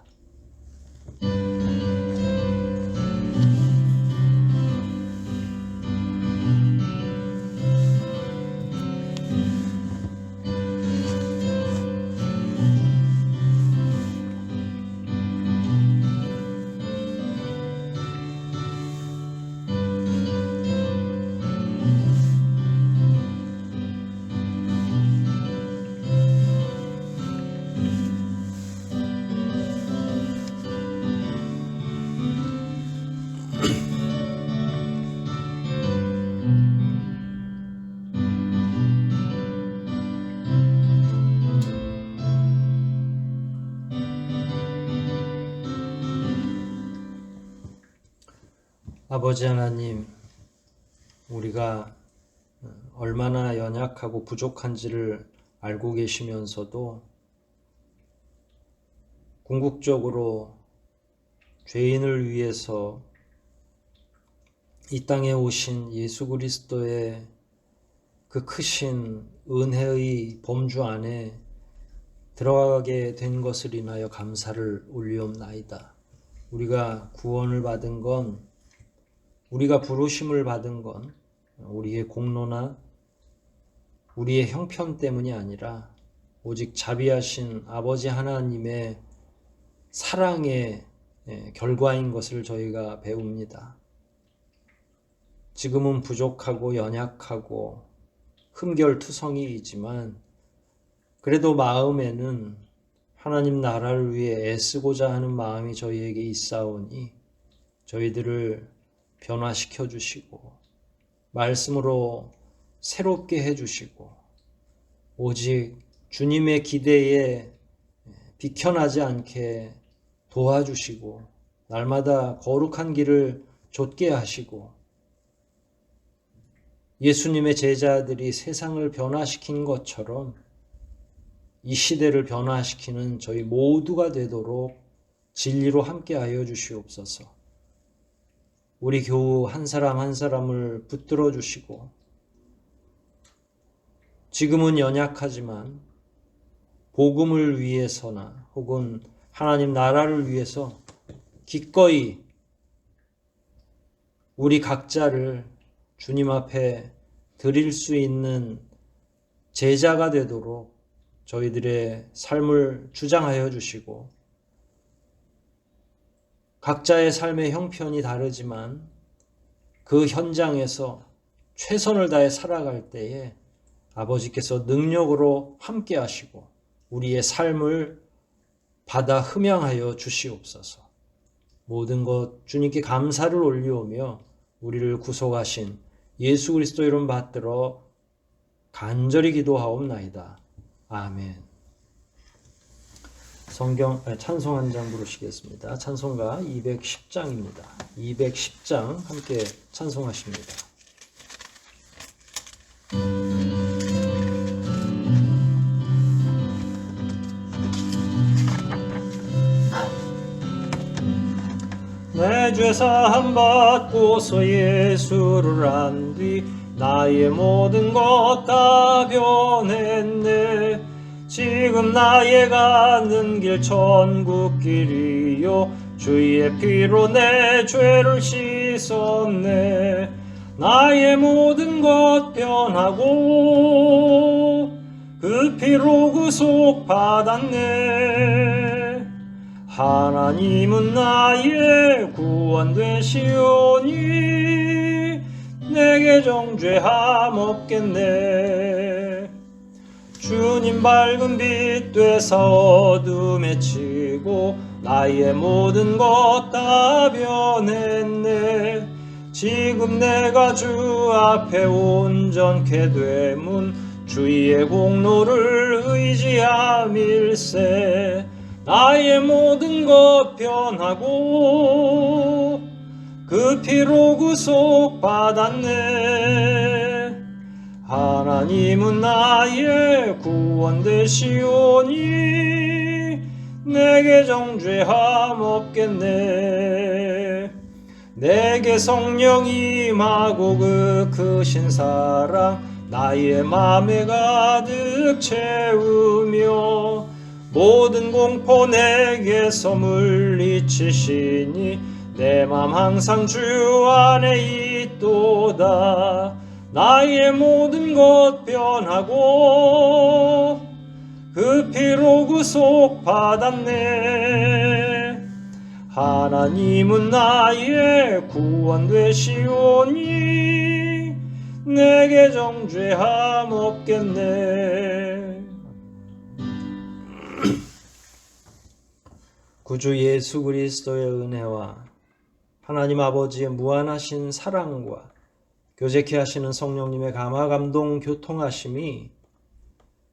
아버지 하나님, 우리가 얼마나 연약하고 부족한지를 알고 계시면서도 궁극적으로 죄인을 위해서 이 땅에 오신 예수 그리스도의 그 크신 은혜의 범주 안에 들어가게 된 것을 인하여 감사를 올리옵나이다. 우리가 구원을 받은 건 우리가 부르심을 받은 건 우리의 공로나 우리의 형편 때문이 아니라 오직 자비하신 아버지 하나님의 사랑의 결과인 것을 저희가 배웁니다. 지금은 부족하고 연약하고 흠결투성이이지만 그래도 마음에는 하나님 나라를 위해 애쓰고자 하는 마음이 저희에게 있사오니 저희들을 변화시켜 주시고 말씀으로 새롭게 해주시고 오직 주님의 기대에 비켜나지 않게 도와주시고 날마다 거룩한 길을 좇게 하시고 예수님의 제자들이 세상을 변화시킨 것처럼 이 시대를 변화시키는 저희 모두가 되도록 진리로 함께하여 주시옵소서. 우리 교우 한 사람 한 사람을 붙들어 주시고 지금은 연약하지만 복음을 위해서나 혹은 하나님 나라를 위해서 기꺼이 우리 각자를 주님 앞에 드릴 수 있는 제자가 되도록 저희들의 삶을 주장하여 주시고 각자의 삶의 형편이 다르지만 그 현장에서 최선을 다해 살아갈 때에 아버지께서 능력으로 함께 하시고 우리의 삶을 받아 흠양하여 주시옵소서. 모든 것 주님께 감사를 올리오며 우리를 구속하신 예수 그리스도 이름 받들어 간절히 기도하옵나이다. 아멘. 찬송 한 장 부르시겠습니다. 찬송가 210장입니다. 210장 함께 찬송하십니다. 내 죄사함 받고서 예수를 안 뒤 나의 모든 것 다 변했네. 지금 나의 가는 길 천국 길이요 주의 피로 내 죄를 씻었네. 나의 모든 것 변하고 그 피로 구속 받았네. 하나님은 나의 구원 되시오니 내게 정죄함 없겠네. 주님 밝은 빛 되사 어둠에 치고 나의 모든 것 다 변했네. 지금 내가 주 앞에 온전케 되문 주의 공로를 의지함일세. 나의 모든 것 변하고 그 피로 구속 받았네. 하나님은 나의 구원 되시오니 내게 정죄함 없겠네. 내게 성령 임하고 그 크신 사랑 나의 맘에 가득 채우며 모든 공포 내게서 물리치시니 내 맘 항상 주 안에 있도다. 나의 모든 것 변하고 그 피로 구속 받았네. 하나님은 나의 구원 되시오니 내게 정죄함 없겠네. 구주 예수 그리스도의 은혜와 하나님 아버지의 무한하신 사랑과 교제케 하시는 성령님의 감화 감동 교통하심이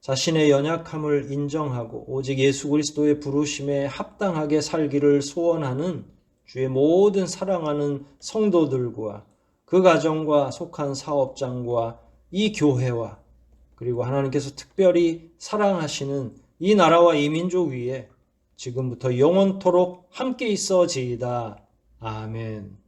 자신의 연약함을 인정하고 오직 예수 그리스도의 부르심에 합당하게 살기를 소원하는 주의 모든 사랑하는 성도들과 그 가정과 속한 사업장과 이 교회와 그리고 하나님께서 특별히 사랑하시는 이 나라와 이 민족 위에 지금부터 영원토록 함께 있어지이다. 아멘.